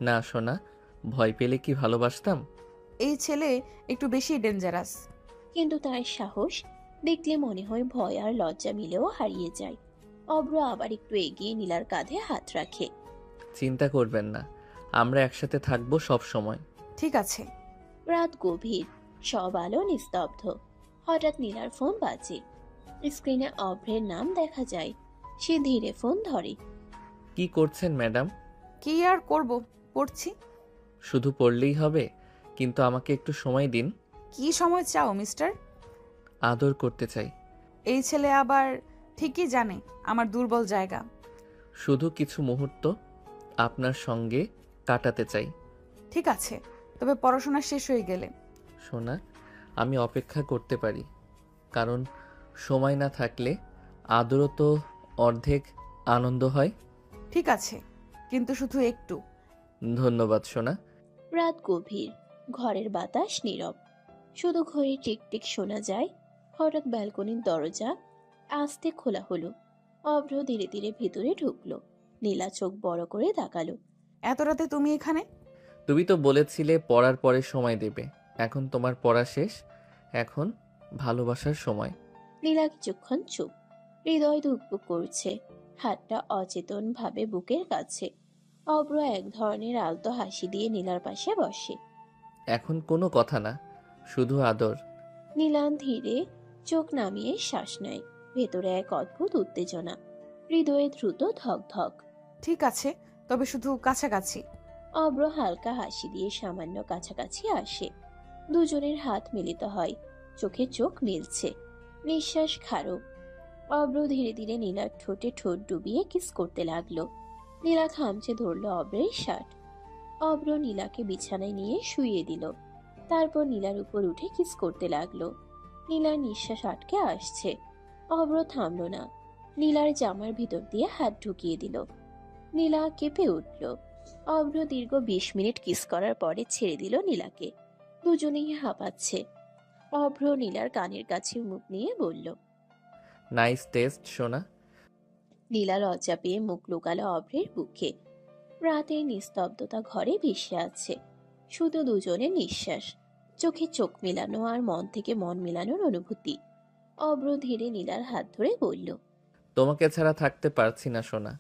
না সোনা, ভয় পেলে কি ভালোবাসতাম? এই ছেলে একটু বেশি ডেঞ্জারাস। কিন্তু তার সাহস দেখলে মনে হয় ভয় আর লজ্জা মিলেও হারিয়ে যায়। অভ্র আবার একটু এগিয়ে নীলার কাঁধে হাত রাখে। চিন্তা করবেন না, আমরা একসাথে থাকবো সব সময়। ঠিক আছে। রাত গভীর, সব আলো নিস্তব্ধ। হঠাৎ নীলার ফোন বাজে। স্ক্রিনে অভ্রের নাম দেখা যায়। সে ধীরে ফোন ধরে। কি করছেন ম্যাডাম? কি আর করব, পড়ছি। শুধু পড়লেই হবে? কিন্তু আমাকে একটু সময় দিন। কি সময় চাও মিস্টার? আদর করতে চাই। এই ছেলে আবার ঠিকই জানে আমার দুর্বল জায়গা। শুধু কিছু মুহূর্ত আপনার সঙ্গে কাটাতে চাই। ঠিক আছে, তবে পড়াশোনা শেষ হয়ে গেলে। সোনা, আমি অপেক্ষা করতে পারি, কারণ সময় না থাকলে আদরও তো অর্ধেক আনন্দ হয়। ঠিক আছে, কিন্তু শুধু একটু। ধন্যবাদ সোনা। রাত গভীর, ঘরের বাতাস নীরব, শুধু ঘড়ি টিকটিক শোনা যায়। হঠাৎ ব্যালকনির দরজা আস্তে খোলা হলো। অভ্র ধীরে ধীরে ভিতরে ঢুকলো। নীলা চোখ বড় করে তাকালো। এত রাতে তুমি এখানে? তুমি তো বলেছিলে পড়ার পরে সময় দেবে, এখন তোমার পড়া শেষ, এখন ভালোবাসার সময়। নীলা কিছুক্ষণ চুপ, হৃদয় ধুকপুক করছে, হাতটা অচেতন ভাবে বুকের কাছে। অভ্র এক ধরনের আলতো হাসি দিয়ে নীলার পাশে বসে। এখন কোনো কথা না, শুধু আদর। নীলা ধীরে চোখ নামিয়ে শ্বাস নেয়। ভেতরে এক অদ্ভুত উত্তেজনা, হৃদয়ে দ্রুত ধক ধক। ঠিক আছে, তবে শুধু কাছাকাছি। অভ্র হালকা হাসি দিয়ে সামান্য কাছাকাছি আসে। দুজনের হাত মিলিত হয়, চোখে চোখ মিলছে, নিঃশ্বাস খারো। অভ্র ধীরে ধীরে নীলার ঠোঁটে ঠোঁট ডুবিয়ে কিস করতে লাগলো। নীলা খামচে ধরলো অভ্রের শার্ট। অভ্র নীলাকে বিছানায় নিয়ে শুইয়ে দিল। তারপর নীলার উপর উঠে কিস করতে লাগলো। নীলার নিঃশ্বাস আটকে আসছে। অভ্র থামলো না। নীলার জামার ভিতর দিয়ে হাত ঢুকিয়ে দিল। নীলা কেঁপে উঠল। অভ্র দীর্ঘ 20 মিনিট কিস করার পরে ছেড়ে দিল নীলাকে। দুজনেই হাঁপাচ্ছে। অভ্র নীলার কানের কাছে মুখ নিয়ে বলল। নাইস টেস্ট সোনা। নীলা লজ্জা পেয়ে মুখ লুকালো অভ্রের বুকে। রাতের নিস্তব্ধতা ঘরে ভেসে আছে, শুধু দুজনের নিঃশ্বাস, চোখে চোখ মেলানো আর মন থেকে মন মেলানোর অনুভূতি। অভ্র ধীরে নীলার হাত ধরে বলল। তোমাকে ছাড়া থাকতে পারছি না সোনা।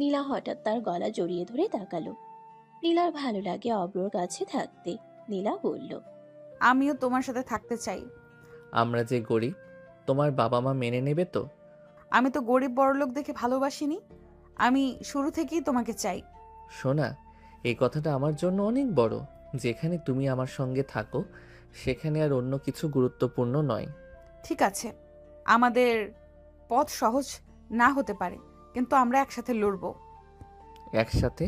নীলা হঠাৎ তার গলা জড়িয়ে ধরে তাকালো। নীলার ভালো লাগে অভ্রর কাছে থাকতে। নীলা বলল। আমিও তোমার সাথে থাকতে চাই। আমরা যে গরিব, তোমার বাবা মা মেনে নেবে তো? আমি তো গরিব বড়লোক দেখে ভালোবাসিনি, আমি শুরু থেকেই তোমাকে চাই। সোনা, এই কথাটা আমার জন্য অনেক বড়। যেখানে তুমি আমার সঙ্গে থাকো সেখানে আর অন্য কিছু গুরুত্বপূর্ণ নয়। ঠিক আছে, আমাদের পথ সহজ না হতে পারে, কিন্তু আমরা একসাথে লড়বো। একসাথে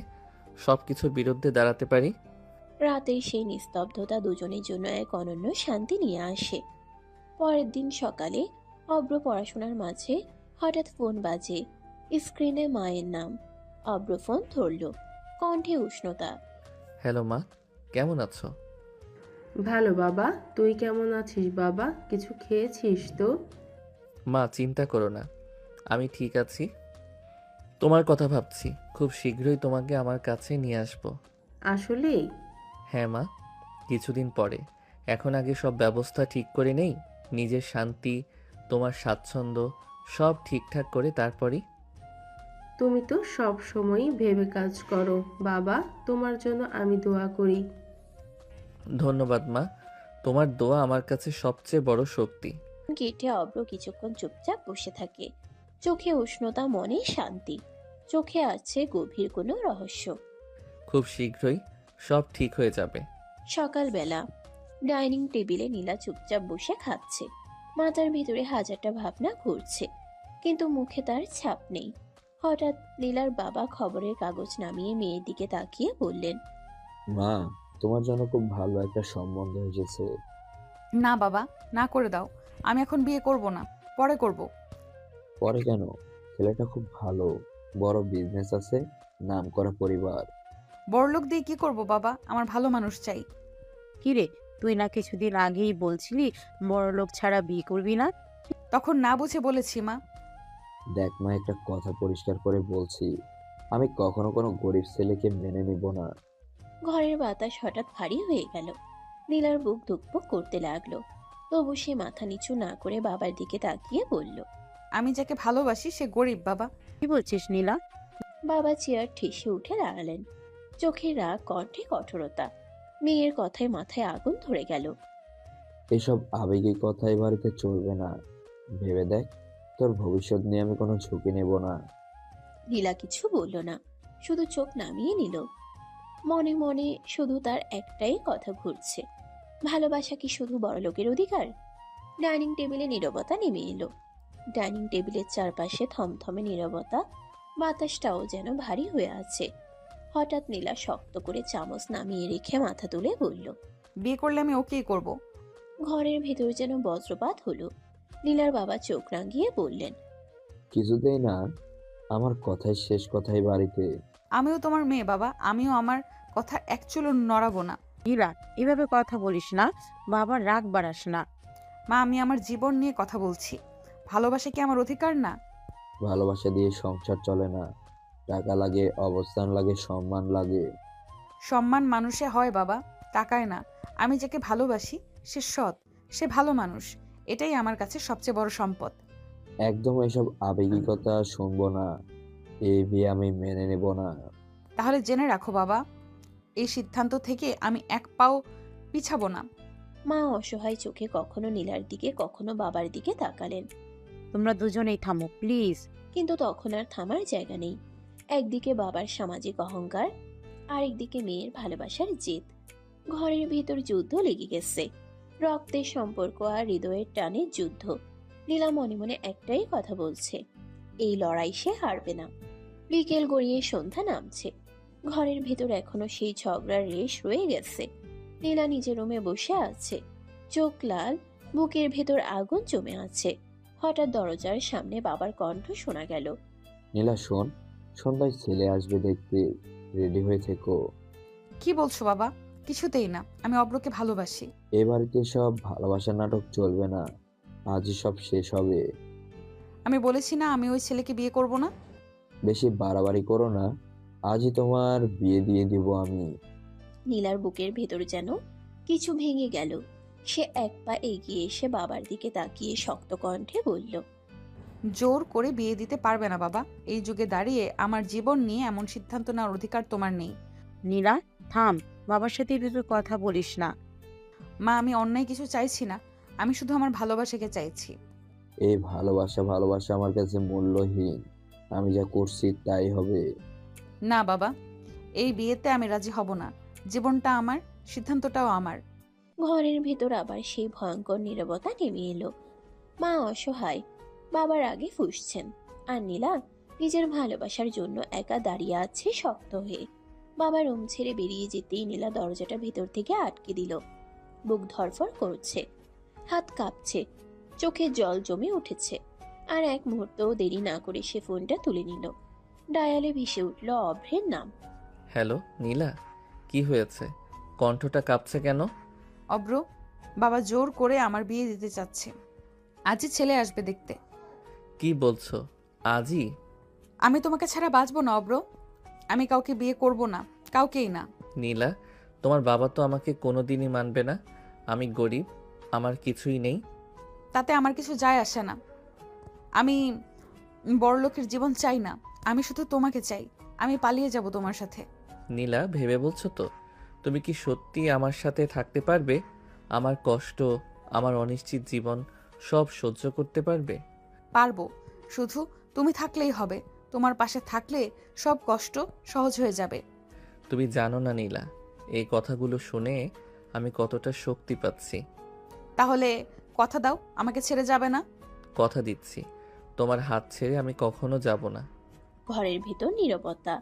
সব কিছুর বিরুদ্ধে দাঁড়াতে পারি। রাতের সেই নিস্তব্ধতা দুজনের জন্য এক অনন্য শান্তি নিয়ে আসে। পরের দিন সকালে অভ্র পড়াশোনার মাঝে হঠাৎ ফোন বাজে। স্ক্রিনে মায়ের নাম। অভ্র ফোন ধরল। কণ্ঠে উষ্ণতা। হ্যালো মা, কেমন আছো? ভালো বাবা, তুই কেমন আছিস বাবা? কিছু খেয়েছিস তো? মা চিন্তা করো না, আমি ঠিক আছি। তোমার কথা ভাবছি, খুব শীঘ্রই তোমাকে আমার কাছে নিয়ে আসবো। আসলেই? হ্যাঁ মা, কিছুদিন পরে। এখন আগে সব ব্যবস্থা ঠিক করে নেই, নিজের শান্তি, তোমার স্বাচ্ছন্দ্য সব ঠিকঠাক করে তারপরই। তুমি তো সব সময়ই ভেবে কাজ করো বাবা, তোমার জন্য আমি দোয়া করি। ধন্যবাদ মা, তোমার দোয়া আমার কাছে সবচেয়ে বড় শক্তি। গেটে অভ্র কিছুক্ষণ চুপচাপ বসে থাকে। চোখে উষ্ণতা, মনে শান্তি। চোখে আছে গভীর কোনো রহস্য। খুব শীঘ্রই সব ঠিক হয়ে যাবে। সকালবেলা ডাইনিং টেবিলে নীলা চুপচাপ বসে খাচ্ছে। মাথার ভিতরে হাজারটা ভাবনা ঘুরছে, কিন্তু মুখে তার ছাপ নেই। হঠাৎ নীলার বাবা খবরের কাগজ নামিয়ে মেয়ের দিকে তাকিয়ে বললেন। মা, তোমার জন্য খুব ভালো একটা সম্বন্ধ এসেছে। না বাবা, না করে দাও, আমি এখন বিয়ে করব না, পরে করব। পরে কেন? ছেলেটা খুব ভালো, বড় বিজনেস আছে, নামকরা পরিবার। বড়লোক দিয়ে কি করব বাবা, আমার ভালো মানুষ চাই। কিরে, তুই না কিছুদিন আগেই বলছিলি বড়লোক ছাড়া বিয়ে করবি না? তখন না বুঝে বলেছি মা। দেখ মা, একটা কথা পরিষ্কার করে বলছি, আমি কখনো কোনো গরিব ছেলেকে মেনে নিব না। ঘরের বাতাস হঠাৎ ভারী হয়ে গেল। নীলার বুক ধুকপুক করতে লাগলো। তবু সে মাথা নিচু না করে বাবার দিকে তাকিয়ে বলল। আমি যাকে ভালোবাসি সে গরিব বাবা। কি বলছিস নীলা? বাবা চেয়ার ঠেসে উঠে দাঁড়ালেন। চোখে রাগ, কণ্ঠে কঠোরতা। মেয়ের কথায় মাথায় আগুন ধরে গেল। এসব আবেগী কথাই বাড়িতে চলবে না। ভেবে দেখ, তোর ভবিষ্যৎ নিয়ে আমি কোনো ঝুঁকি নেব না। নীলা কিছু বলল না, শুধু চোখ নামিয়ে নিল। মনে মনে শুধু তার একটাই কথা ঘুরছে, ভালোবাসা কি শুধু বড়লোকের অধিকার? ডাইনিং টেবিলে নীরবতা নেমে এলো। ডাইনিং টেবিলের চারপাশে থমথমে নীরবতা, বাতাসটাও যেন ভারী হয়ে আছে। হঠাৎ নীলা শক্ত করে চামচ নামিয়ে রেখে মাথা তুলে বলল। বিয়ে করলে আমি ওকেই করব। ঘরের ভেতর যেন বজ্রপাত হলো। নীলার বাবা চোখ রাঙিয়ে বললেন। কিছুতেই না, আমার কথাই শেষ কথাই বাড়িতে। আমিও তোমার মেয়ে বাবা, আমিও আমার কথা এক চুলো নড়াবো না। নীলা, এভাবে কথা বলিস না, বাবার রাগ বাড়াস না। মা, আমি আমার জীবন নিয়ে কথা বলছি। ভালোবাসা কি আমার অধিকার না? ভালোবাসা দিয়ে সংসার চলে না, টাকা লাগে, অবস্থান লাগে, সম্মান লাগে। সম্মান মানুষে হয় বাবা, টাকায় না। আমি যাকে ভালোবাসি সে সৎ, সে ভালো মানুষ, এটাই আমার কাছে সবচেয়ে বড় সম্পদ। একদম এসব আবেগিকতা শুনবো না। এই বিয়ে আমি মেনে নেব না। তাহলে জেনে রাখো বাবা, এই সিদ্ধান্ত থেকে আমি এক পাও পিছাবো না। মা অসহায় চোখে কখনো নীলার দিকে কখনো বাবার দিকে তাকালেন। তোমরা দুজনেই থামো প্লিজ। কিন্তু তখন আর থামার জায়গা নেই। একদিকে বাবার সামাজিক অহংকার, আরেকদিকে মেয়ের ভালোবাসার জেদ। ঘরের ভিতর যুদ্ধ লেগে গেছে, রক্তের সম্পর্ক আর হৃদয়ের টানের যুদ্ধ। নীলা মনে মনে একটাই কথা বলছে, এই লড়াই সে হারবে না। বিকেল গড়িয়ে সন্ধ্যা নামছে। ঘরের ভেতর এখনো সেই ঝগড়ার রেশ রয়ে গেছে। নীলা নিজের রুমে বসে আছে, চোখ লাল, বুকের ভেতর আগুন জমে আছে। হঠাৎ দরজার সামনে বাবার কণ্ঠ শোনা গেল। নীলা শোন, সন্ধ্যায় ছেলে আসবে দেখতে, রেডি হয়ে থেকো। কি বলছো বাবা? কিছুতেই না, আমি অব্রকে ভালোবাসি। এ বাড়িতে সব ভালোবাসার নাটক চলবে না, আজই সব শেষ হবে। আমি বলেছি না আমি ওই ছেলেকে বিয়ে করব না। বেশি বাড়াবাড়ি করো না, আজই তোমার বিয়ে দিয়ে দিব আমি। নীলার বুকের ভেতর যেন কিছু ভেঙে গেল। সে এক পা এগিয়ে এসে বাবার দিকে তাকিয়ে শক্ত কণ্ঠে বলল, জোর করে বিয়ে দিতে পারবে না বাবা। এই যুগে দাঁড়িয়ে আমার জীবন নিয়ে এমন সিদ্ধান্ত নেওয়ার অধিকার তোমার নেই। নীলা থাম, বাবার সাথে এভাবে কথা বলিস না। মা, আমি অন্যায় কিছু চাইছি না, আমি শুধু আমার ভালোবাসাকে চাইছি। এই ভালোবাসা আমার কাছে মূল্যহীন, আমি যা করছি তাই হবে। না বাবা, এই বিয়েতে আমি রাজি হব না। জীবনটা আমার, সিদ্ধান্তটাও আমার। ঘরের ভেতর আবার সেই ভয়ঙ্কর নীরবতা নেমে এলো। মা অসহায়, বাবার আগে ফুঁসছেন, আর নীলা নিজের ভালোবাসার জন্য একা দাঁড়িয়ে আছে শক্ত হয়ে। বাবা রুম ছেড়ে বেরিয়ে যেতেই নীলা দরজাটা ভেতর থেকে আটকে দিল। বুক ধরফর করছে, হাত কাঁপছে, চোখে জল জমে উঠেছে। আর এক মুহূর্তও দেরি না করে সে ফোনটা তুলে নিল। ডায়ালে ভেসে উঠল অভ্রের নাম। হ্যালো নীলা, কি হয়েছে? কণ্ঠটা কাঁপছে কেন? অব্র, বাবা জোর করে আমার বিয়ে দিতে চাচ্ছে। আজই ছেলে আসবে দেখতে। কি বলছো? আজই? আমি তোমাকে ছাড়া বাঁচবো না অব্র। আমি কাউকে বিয়ে করব না, কাউকেই না। নীলা, তোমার বাবা তো আমাকে কোনোদিনই মানবে না। আমি গরিব, আমার কিছুই নেই। তাতে আমার কিছু যায় আসে না। আমি বড়লোকের জীবন চাই না, আমি শুধু তোমাকে চাই। আমি পালিয়ে যাব তোমার সাথে। নীলা, ভেবে বলছো তো? তুমি কি সত্যি আমার সাথে থাকতে পারবে? আমার কষ্ট, আমার অনিশ্চিত জীবন সব সহ্য করতে পারবে? পারবো, শুধু তুমি থাকলেই হবে। তোমার পাশে থাকলে সব কষ্ট সহজ হয়ে যাবে। তুমি জানো না নীলা, এই কথাগুলো শুনে আমি কতটা শক্তি পাচ্ছি। তাহলে কথা দাও, আমাকে ছেড়ে যাবে না। কথা দিচ্ছি, তোমার হাত ছেড়ে আমি কখনো যাব না। ঘরের ভেতর নীরবতা,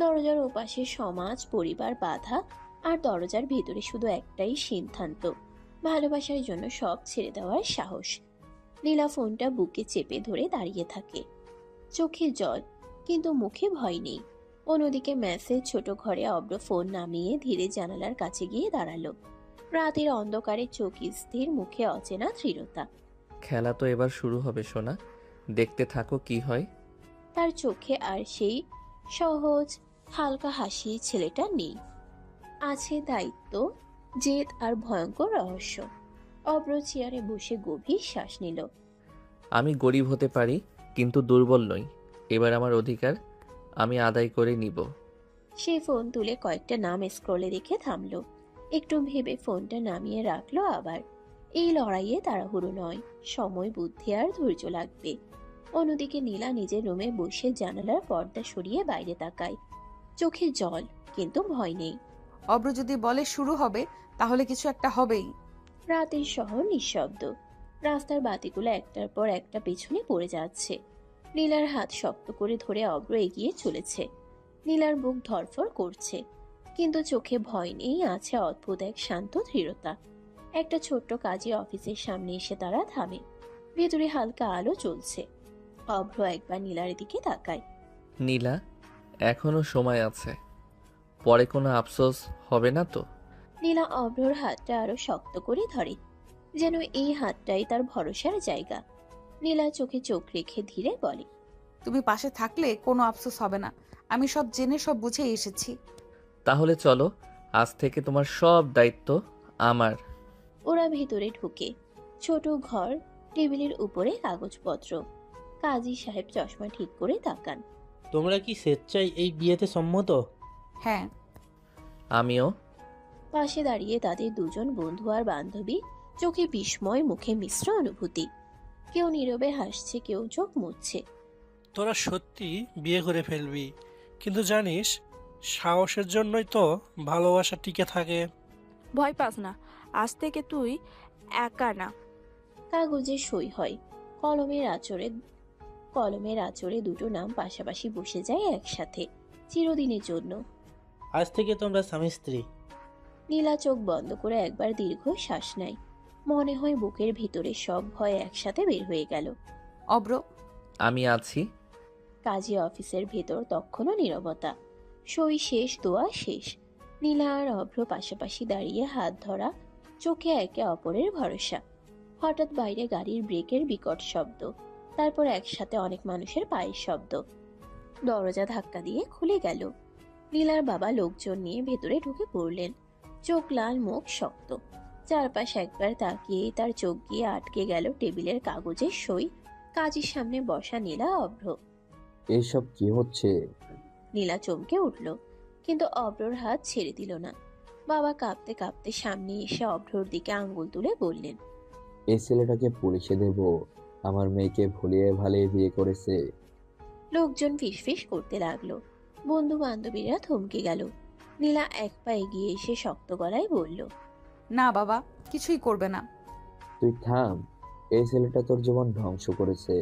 দরজার ওপাশে সমাজ, পরিবার, বাধা, আর দরজার ভেতরে শুধু একটাই সিদ্ধান্ত, ভালোবাসার জন্য সব ছেড়ে দেওয়ার সাহস। নীলা ফোনটা বুকে চেপে ধরে দাঁড়িয়ে থাকে, চোখে জল, কিন্তু মুখে ভয় নেই। অন্যদিকে মেসেজ ছোট ঘরে অব্র ফোন নামিয়ে ধীরে জানালার কাছে গিয়ে দাঁড়ালো। রাতের অন্ধকারে চোখ স্থির, মুখে অচেনা দৃঢ়তা। খেলা তো এবার শুরু হবে সোনা, দেখতে থাকো কি হয়। তার চোখে আর সেই সহজ হালকা হাসি ছেলেটা নেই, আছে দায়িত্ব, জেদ আর ভয়ঙ্কর রহস্য। অব্র চেয়ারে বসে গভীর শ্বাস নিল। আমি গরিব হতে পারি, কিন্তু দুর্বল নই। এবার আমার অধিকার আমি আদায় করে নিব। সে ফোন তুলে কয়েকটা নাম স্ক্রলে দেখে থামলো, একটু ভেবে ফোনটা নামিয়ে রাখলো আবার। এই লড়াইয়ে তাড়াহুড়ো নয়, সময়, বুদ্ধি আর ধৈর্য লাগবে। অন্যদিকে নীলা নিজের রুমে বসে জানালার পর্দা সরিয়ে বাইরে তাকায়, চোখে জল, কিন্তু ভয় নেই। অব্র যদি বলে শুরু হবে, তাহলে কিছু একটা হবেই। রাতের শহর নিঃশব্দ, রাস্তার বাতিগুলো একটার পর একটা পেছনে পড়ে যাচ্ছে। নীলার হাত শক্ত করে ধরে অব্র এগিয়ে চলেছে। নীলার বুক ধরফর করছে, কিন্তু চোখে ভয় নেই, আছে অদ্ভুত এক শান্ত দৃঢ়তা। একটা ছোট্ট কাজে অফিসের সামনে এসে তারা থামে। ভেতরে হালকা আলো জ্বলছে। অভ্র একবার নীলার দিকে তাকায়। নীলা, এখনো সময় আছে, পরে কোনো আফসোস হবে না তো? নীলা অভ্রর হাতটা আরো শক্ত করে ধরে, যেন এই হাতটাই তার ভরসার জায়গা। নীলা চোখে চোখ রেখে ধীরে বলে, তুমি পাশে থাকলে কোনো আফসোস হবে না। আমি সব জেনে সব বুঝে এসেছি। তাহলে চলো, আজ থেকে তোমার সব দায়িত্ব আমার। ওরা ভেতরে ঢুকে। ছোট ঘর, টেবিলের উপরে কাগজপত্র। কাজী সাহেব চশমা ঠিক করে তাকান। তোমরা কি স্বেচ্ছায় এই বিয়েতে সম্মত? হ্যাঁ। আমিও। পাশে দাঁড়িয়ে তাদের দুজন বন্ধু আর বান্ধবী, চোখে বিস্ময়, মুখে মিশ্র অনুভূতি। কেউ নীরবে হাসছে, কেউ চোখ মুছছে। তোরা সত্যি বিয়ে করে ফেলবি, কিন্তু জানিস সাহসের জন্যই তো ভালোবাসা টিকে থাকে। ভয় পাস না, আজ থেকে তুই একা না। কাগজে সই হয়, কলমের আঁচড়ে দুটো নাম পাশাপাশি বসে যায় একসাথে, চিরদিনের জন্য। আজ থেকে তোমরা স্বামী স্ত্রী। নীলা চোখ বন্ধ করে একবার দীর্ঘ শ্বাস নেয়। মনে হয় বুকের ভিতরে সব ভয় একসাথে বের হয়ে গেল। অব্র, আমি আছি। কাজী অফিসের ভেতর তখনও নীরবতা। সই শেষ, দোয়া শেষ। নীলা আর অভ্র পাশাপাশি দাঁড়িয়ে হাত ধরা, চোখে একে অপরের ভরসা। হঠাৎ বাইরে গাড়ির ব্রেকের বিকট শব্দ, তারপর একসাথে অনেক মানুষের পায়ের শব্দ। দরজা ধাক্কা দিয়ে খুলে গেল। নীলার বাবা লোকজন নিয়ে ভেতরে ঢুকে পড়লেন। চোখ লাল, মুখ শক্ত। চারপাশ একবার তাকিয়ে তার চোখ গিয়ে আটকে গেল টেবিলের কাগজের সই। কাজীর সামনে বসা নীলা, অভ্র। এইসব কি হচ্ছে? নীলা চমকে উঠল, কিন্তু অভ্রর হাত ছেড়ে দিল না। বাবা কাঁপতে কাঁপতে সামনে এসে অভ্রর দিকে আঙ্গুল তুলে বললেন, এই ছেলেটাকে পুলিশে দেব। আমার মেয়েকে ভুলিয়ে ভালিয়ে বিয়ে করেছে। লোকজন ফিসফিস করতে লাগলো। বন্ধু বান্ধবীরা থমকে গেল। নীলা এক পা এগিয়ে এসে শক্ত গলায় বলল, না বাবা, কিছুই করবে না। তুই থাম। এই ছেলেটা তোর জীবন ধ্বংস করেছে।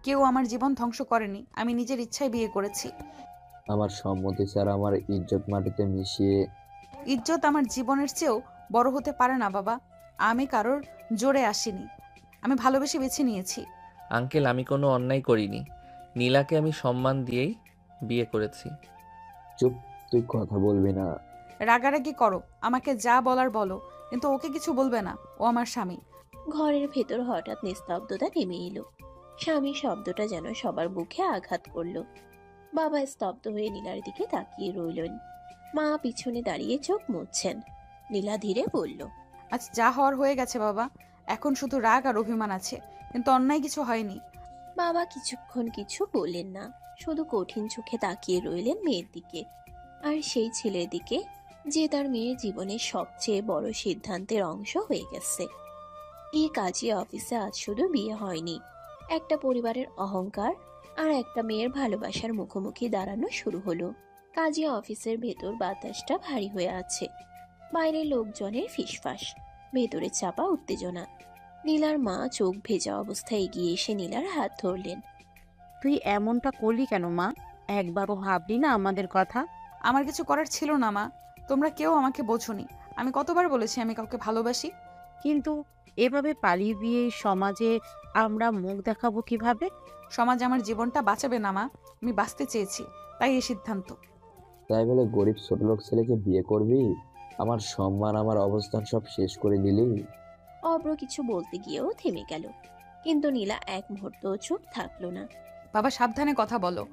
কেউ আমার জীবন ধ্বংস করেনি, আমি নিজের ইচ্ছায় বিয়ে করেছি। আমার সম্মতি ছাড়া আমার ইজ্জত মাটিতে মিশিয়ে। ইজ্জত আমার জীবনের চেয়েও বড় হতে পারে না বাবা। আমি কারোর জোরে আসিনি, আমি ভালোবেসে বেছে নিয়েছি। আঙ্কেল, আমি কোনো অন্যায় করিনি। নীলাকে আমি সম্মান দিয়েই বিয়ে করেছি। চুপ, তুই কথা বলবি না। রাগারাগি করো, আমাকে যা বলার বলো, কিন্তু ওকে কিছু বলবে না, ও আমার স্বামী। ঘরের ভেতর হঠাৎ নিস্তব্ধতা নেমে এলো। স্বামী শব্দটা যেন সবার বুকে আঘাত করলো। বাবা স্তব্ধ হয়ে নীলার দিকে তাকিয়ে রইলেন। মা পিছনে দাঁড়িয়ে চোখ মুছছেন। নীলা ধীরে বলল, আচ্ছা, যা হওয়ার হয়ে গেছে বাবা, এখন শুধু রাগ আর অভিমান আছে, কিন্তু অন্যায় কিছু হয়নি। বাবা কিছুক্ষণ কিছু বললেন না, শুধু কঠিন চোখে তাকিয়ে রইলেন মেয়ের দিকে, আর সেই ছেলের দিকে যে তার মেয়ের জীবনের সবচেয়ে বড় সিদ্ধান্তের অংশ হয়ে গেছে। এই কাজী অফিসে আজ শুধু বিয়ে হয়নি, একটা পরিবারের অহংকার আর একটা মেয়ের ভালোবাসার মুখোমুখি দাঁড়ানো শুরু হলো। কাজী অফিসের ভেতর বাতাসটা ভারী হয়ে আছে। বাইরের লোকজনের ফিসফাস, ভেতরে চাপা উত্তেজনা। নীলার মা চোখ ভেজা অবস্থায় এগিয়ে এসে নীলার হাত ধরলেন। তুই এমনটা করলি কেন মা? একবারও ভাবলি না আমাদের কথা? আমার কিছু করার ছিল না মা, তোমরা কেউ আমাকে বোঝোনি। আমি কতবার বলেছি আমি কাউকে ভালোবাসি। কিন্তু এভাবে পালিয়ে বিয়ে সমাজে আমরা মুখ দেখাবো কিভাবে? সমাজ আমার জীবনটা বাঁচাবে না মা, আমি বাঁচতে চেয়েছি, তাই এই সিদ্ধান্ত। তাই বলে গরিব ছোটলোক ছেলেকে বিয়ে করবি? আমার সম্মান, আমার অবস্থান সব শেষ করে দিলি। অব্র কিছু বলতে গিয়েও থেমে গেল, কিন্তু নীলা এক মুহূর্ত চুপ থাকলো না। বাবা, সাবধানে কথা বলো,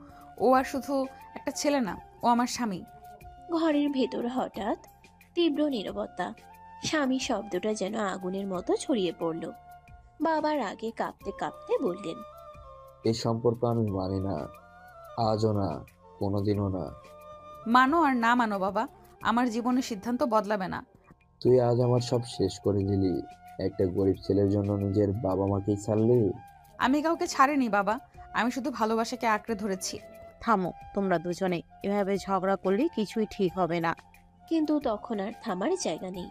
ও আর শুধু একটা ছেলে না, ও আমার স্বামী। ঘরের ভেতর হঠাৎ তীব্র নীরবতা। স্বামী শব্দটা যেন আগুনের মতো ছড়িয়ে পড়ল। বাবার আগে কাঁপতে কাঁপতে বললেন, এই সম্পর্ক আমি মানি না, আজও না, কোনোদিনও না। মানো আর না মানো বাবা, আমার জীবনের সিদ্ধান্ত বদলাবে না। তুই আজ আমার সব শেষ করে দিলি। একটা গরিব ছেলের জন্য নিজের বাবা মাকেই ছাড়লি। আমি কাউকে ছাড়িনি বাবা, আমি শুধু ভালোবাসাকে আঁকড়ে ধরেছি। থামো তোমরা দুজনে, এভাবে ঝগড়া করলে কিছুই ঠিক হবে না। কিন্তু তখন আর থামার জায়গা নেই।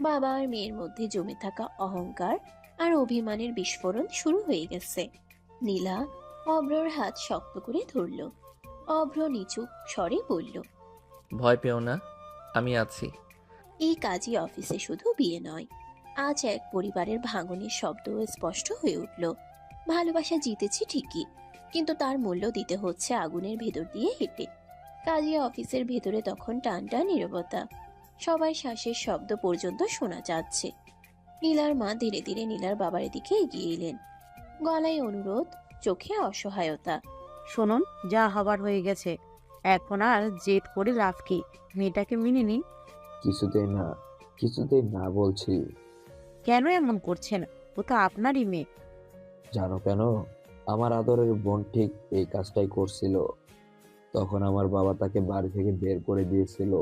বাবা আর মেয়ের মধ্যে জমে থাকা অহংকার আর অভিমানের বিস্ফোরণ শুরু হয়ে গেছে। নীলা অভ্রর হাত শক্ত করে ধরল। অভ্র নিচু স্বরে বলল, ভয় পেও না, আমি আছি। এই কাজী অফিসে শুধু বিয়ে নয়, আজ এক পরিবারের ভাঙনের শব্দও স্পষ্ট হয়ে উঠল। ভালোবাসা জিতেছে ঠিকই, কিন্তু তার মূল্য দিতে হচ্ছে আগুনের ভেতর দিয়ে হেঁটে। কাজী অফিসের ভেতরে তখন টানটা নীরবতা, সবাই শ্বাসের শব্দ পর্যন্ত শোনা যাচ্ছে। নীলার মা ধীরে ধীরে নীলার বাবার দিকে এগিয়ে এলেন, গলায় অনুরোধ, চোখে অসহায়তা। শুনুন, যা হবার হয়ে গেছে, এখন আর জেদ করে লাভ কি? মেয়েটাকে মেনে নিন। কিছুতেই না, কিছুতেই না বলছি। কেন এমন করছেন? ও তো আপনারই মেয়ে। জানো কেন? আমার আদরের বোন ঠিক এই কাজটাই করছিল। তখন আমার বাবা তাকে বাড়ি থেকে বের করে দিয়েছিল,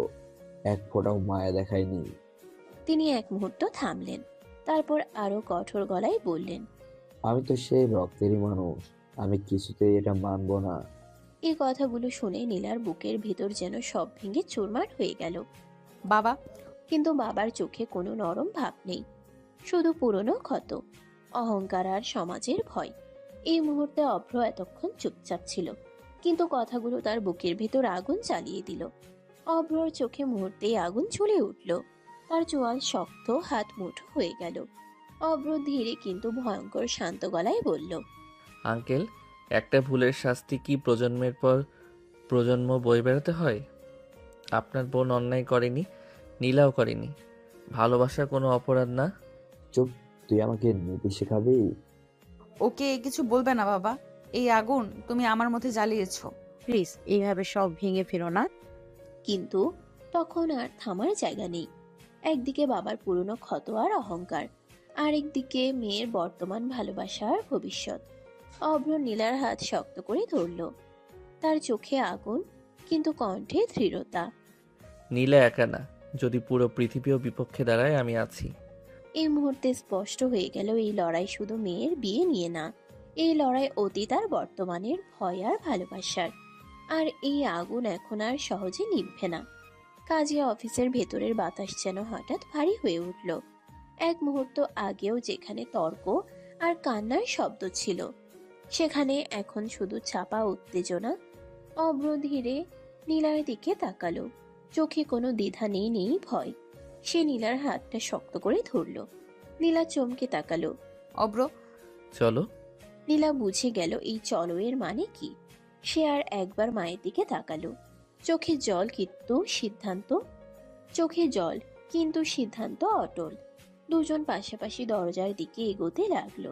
এক ফোঁটাও মায়া দেখায়নি। তিনি এক মুহূর্ত থামলেন, তারপর আরো কঠোর গলায় বললেন, আমি তো সেই রক্তেরই মানুষ, আমি কিছুতেই এটা মানব না। এই কথাগুলো শুনে নীলার বুকের ভেতর যেন সব ভেঙে চুরমার হয়ে গেল। বাবা, কিন্তু বাবার চোখে কোনো নরম ভাব নেই, শুধু পুরনো ক্ষত, অহংকার আর সমাজের ভয়। এই মুহূর্তে অভ্র এতক্ষণ চুপচাপ ছিল, কিন্তু কথাগুলো তার বুকের ভেতর আগুন জ্বালিয়ে দিল। অভ্রর চোখে মুহূর্তেই আগুন জ্বলে উঠল। তার চোয়াল শক্ত, হাত মুঠো হয়ে গেল। অভ্র ধীরে কিন্তু ভয়ঙ্কর শান্ত গলায় বলল, আঙ্কেল, একটা ভুলের শাস্তি কি প্রজন্মের পর প্রজন্ম বয়ে বেড়াতে হয়? আপনার বোন অন্যায় করেনি, নীলাও করেনি। ভালোবাসা কোনো অপরাধ না। চুপ, তুই আমাকে নীতি শেখাবি? ওকে কিছু বলবে না বাবা। এই আগুন তুমি আমার মধ্যে জ্বালিয়েছো। প্লিজ এইভাবে সব ভেঙে ফেলো না। কিন্তু তখন আর থামার জায়গা নেই। একদিকে বাবার পুরনো ক্ষত আর অহংকার, আরেকদিকে মেয়ের বর্তমান ভালোবাসার ভবিষ্যৎ। অভ্র নীলার হাত শক্ত করে ধরল। তার চোখে আগুন, কিন্তু কণ্ঠে দৃঢ়তা। নীলা একা না, যদি পুরো পৃথিবীও বিপক্ষে দাঁড়ায় আমি আছি। এই মুহূর্তে স্পষ্ট হয়ে গেল এই লড়াই শুধু মেয়ের বিয়ে নিয়ে না, এই লড়াই অতীত আর বর্তমানের, ভয় আর ভালোবাসার। আর এই আগুন এখন আর সহজে নিভবে না। কাজে অফিসের ভেতরের বাতাস যেন হঠাৎ ভারী হয়ে উঠল। এক মুহূর্ত আগেও যেখানে তর্ক আর কান্নার শব্দ ছিল, সেখানে এখন শুধু চাপা উত্তেজনা। অভ্র ধীরে নীলার দিকে তাকালো। চোখে কোনো দ্বিধা নেই, নেই ভয়। সে নীলার হাতটা শক্ত করে ধরল। নীলা চমকে তাকালো। অব্র, চলো। নীলা বুঝে গেল এই চলো এর মানে কি। সে আর একবার মায়ের দিকে তাকালো। চোখে জল কিন্তু সিদ্ধান্ত অটল। দুজন পাশাপাশি দরজার দিকে এগোতে লাগলো।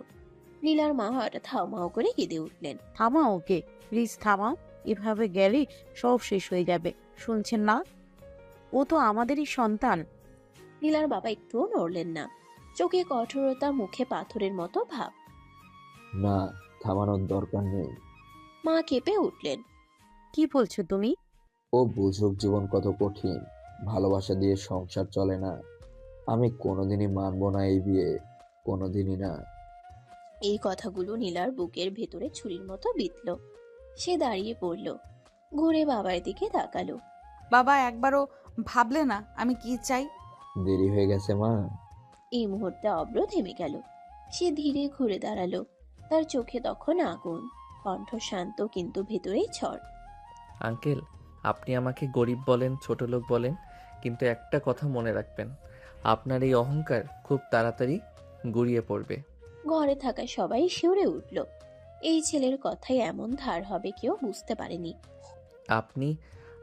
নীলার মা হঠাৎ হাউমাউ করে কেঁদে উঠলেন। থামাও ওকে, প্লিজ থামাও। এভাবে গেলে সব শেষ হয়ে যাবে, শুনছেন না? ও তো আমাদেরই সন্তান। নীলার বাবা একটুও নড়লেন না। চোখে কঠোরতা, মুখে পাথরের মতো ভাব। না, থামানোর দরকার নেই। মা কেঁপে উঠলেন। কি বলছো তুমি? ও বুঝুক জীবন কত কঠিন। ভালোবাসা দিয়ে সংসার চলে না। আমি কোনোদিনই মানবো না এই বিয়ে, কোনোদিনই না। এই কথাগুলো নীলার বুকের ভেতরে ছুরির মতো বিঁধল। সে দাঁড়িয়ে পড়ল, ঘুরে বাবার দিকে তাকালো। বাবা, একবারও ভাবলে না আমি কি চাই? দেরি হয়ে গেছে মা। এই মুহূর্তে অভ্র থেমে গেল। সে ধীরে ঘুরে দাঁড়ালো। তার চোখে তখন আগুন, কণ্ঠ শান্ত, কিন্তু ভেতরেই ঝড়। আঙ্কেল, আপনি আমাকে গরিব বলেন, ছোট লোক বলেন, কিন্তু একটা কথা মনে রাখবেন, আপনার এই অহংকার খুব তাড়াতাড়ি গুড়িয়ে পড়বে। ঘরে থাকা সবাই শিউরে উঠল। এই ছেলের কথাই এমন ধার হবে কেউ বুঝতে পারেনি। আপনি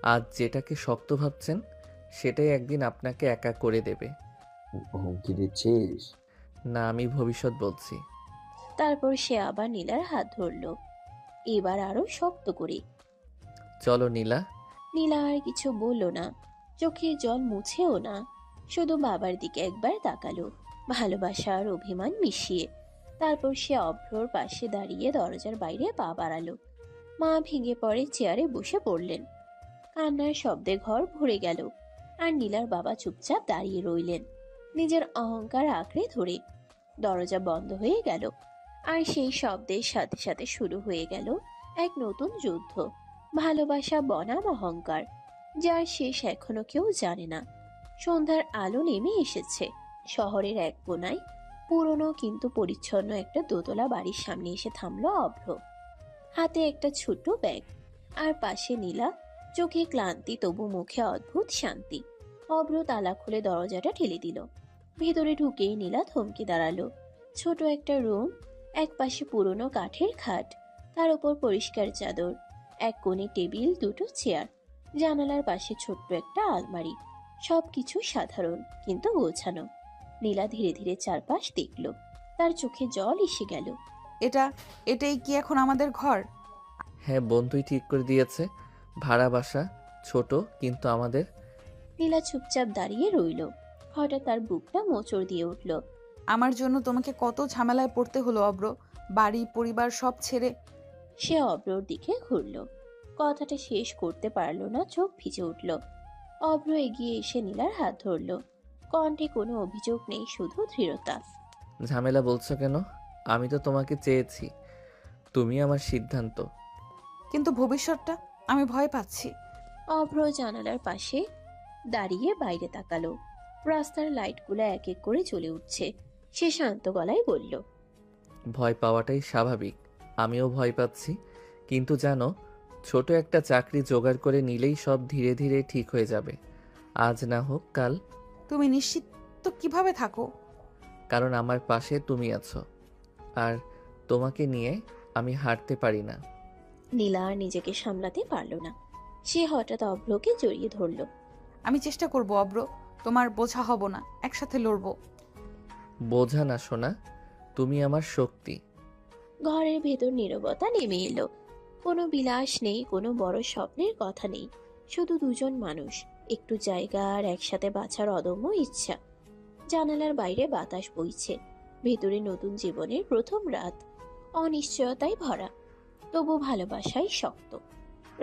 আজ যেটাকে শক্ত ভাবছেন, সেটাই একদিন আপনাকে একা করে দেবে। হুমকি দিচ্ছিস? না, আমি ভবিষ্যৎ বলছি। তারপর সে আবার নীলার হাত ধরল, এবার আরো শক্ত করে। চলো নীলা। নীলা আর কিছু বলল না, চোখের জল মুছেও না, শুধু বাবার দিকে একবার তাকালো, ভালোবাসা আর অভিমান মিশিয়ে। তারপর সে অভ্রর পাশে দাঁড়িয়ে দরজার বাইরে পা বাড়ালো। মা ভেঙে পড়ে চেয়ারে বসে পড়লেন। কান্নার শব্দে ঘর ভরে গেল। আর নীলার বাবা চুপচাপ দাঁড়িয়ে রইলেন, নিজের অহংকার আঁকড়ে ধরে। দরজা বন্ধ হয়ে গেল। আর সেই শব্দের সাথে সাথে শুরু হয়ে গেল এক নতুন যুদ্ধ। ভালোবাসা বনাম অহংকার, যার শেষ এখনো কেউ জানে না। সন্ধ্যার আলো নেমে এসেছে। শহরের এক কোনায় পুরনো কিন্তু পরিচ্ছন্ন একটা দোতলা বাড়ির সামনে এসে থামলো অভ্র। হাতে একটা ছোট্ট ব্যাগ, আর পাশে নীলা, চোখে ক্লান্তি তবু মুখে অদ্ভুত শান্তি। অভ্র তালা খুলে দরজাটা ঠেলে দিল। ভেতরে ঢুকেই নীলা থমকে দাঁড়ালো। ছোট একটা রুম, এক পাশে পুরনো কাঠের খাট, তার উপর পরিষ্কার চাদর, এক কোণে টেবিল, দুটো চেয়ার, জানালার পাশে ছোট্ট একটা আলমারি। সবকিছু সাধারণ কিন্তু গোছানো। নীলা ধীরে ধীরে চারপাশ দেখল। তার চোখে জল এসে গেল। এটাই কি এখন আমাদের ঘর? হ্যাঁ, বন্ধুই ঠিক করে দিয়েছে। ভাড়া বাসা, ছোট কিন্তু আমাদের। নীলা চুপচাপ দাঁড়িয়ে রইল। হঠাৎ তার বুকটা মোচড় দিয়ে উঠল। আমার জন্য তোমাকে কত ঝামেলায় পড়তে হলো অব্র, বাড়ি পরিবার সব ছেড়ে। সে অভ্রর দিকে ঘুরল। কথাটা শেষ করতে পারল না, চোখ ভিজে উঠল। অভ্র এগিয়ে এসে নীলার হাত ধরল। কণ্ঠে কোনো অভিযোগ নেই, শুধু দৃঢ়তা। ঝামেলা বলছো কেন? আমি তো তোমাকে চেয়েছি, তুমি আমার সিদ্ধান্ত। কিন্তু ভবিষ্যৎটা আমি ভয় পাচ্ছি। অভ্র জানালার পাশে দাঁড়িয়ে বাইরে তাকালো। রাস্তার লাইটগুলো এক এক করে জ্বলে উঠছে। সে শান্ত গলায় বলল, ভয় পাওয়াটাই স্বাভাবিক, আমিও ভয় পাচ্ছি। কিন্তু জানো, ছোট একটা চাকরি জোগাড় করে নিলেই সব ধীরে ধীরে ঠিক হয়ে যাবে। আজ না হোক কাল। তুমি নিশ্চিত তো কিভাবে থাকো? কারণ আমার পাশে তুমি আছো, আর তোমাকে নিয়ে আমি হাঁটতে পারি না। নীলা আর নিজেকে সামলাতে পারল না। সে হঠাৎ অভ্রকে জড়িয়ে ধরল। আমি চেষ্টা করব অব্র, তোমার বোঝা হব না, একসাথে লড়বো। বোঝা না সোনা, তুমি আমার শক্তি। ঘরের ভেতর নীরবতা নেমে এলো। কোনো বিলাস নেই, কোনো বড় স্বপ্নের কথা নেই, শুধু দুজন মানুষ, একটু জায়গা আর একসাথে বাঁচার অদম্য ইচ্ছা। জানালার বাইরে বাতাস বইছে, ভেতরে নতুন জীবনের প্রথম রাত, অনিশ্চয়তায় ভরা, তবু ভালোবাসাই শক্ত।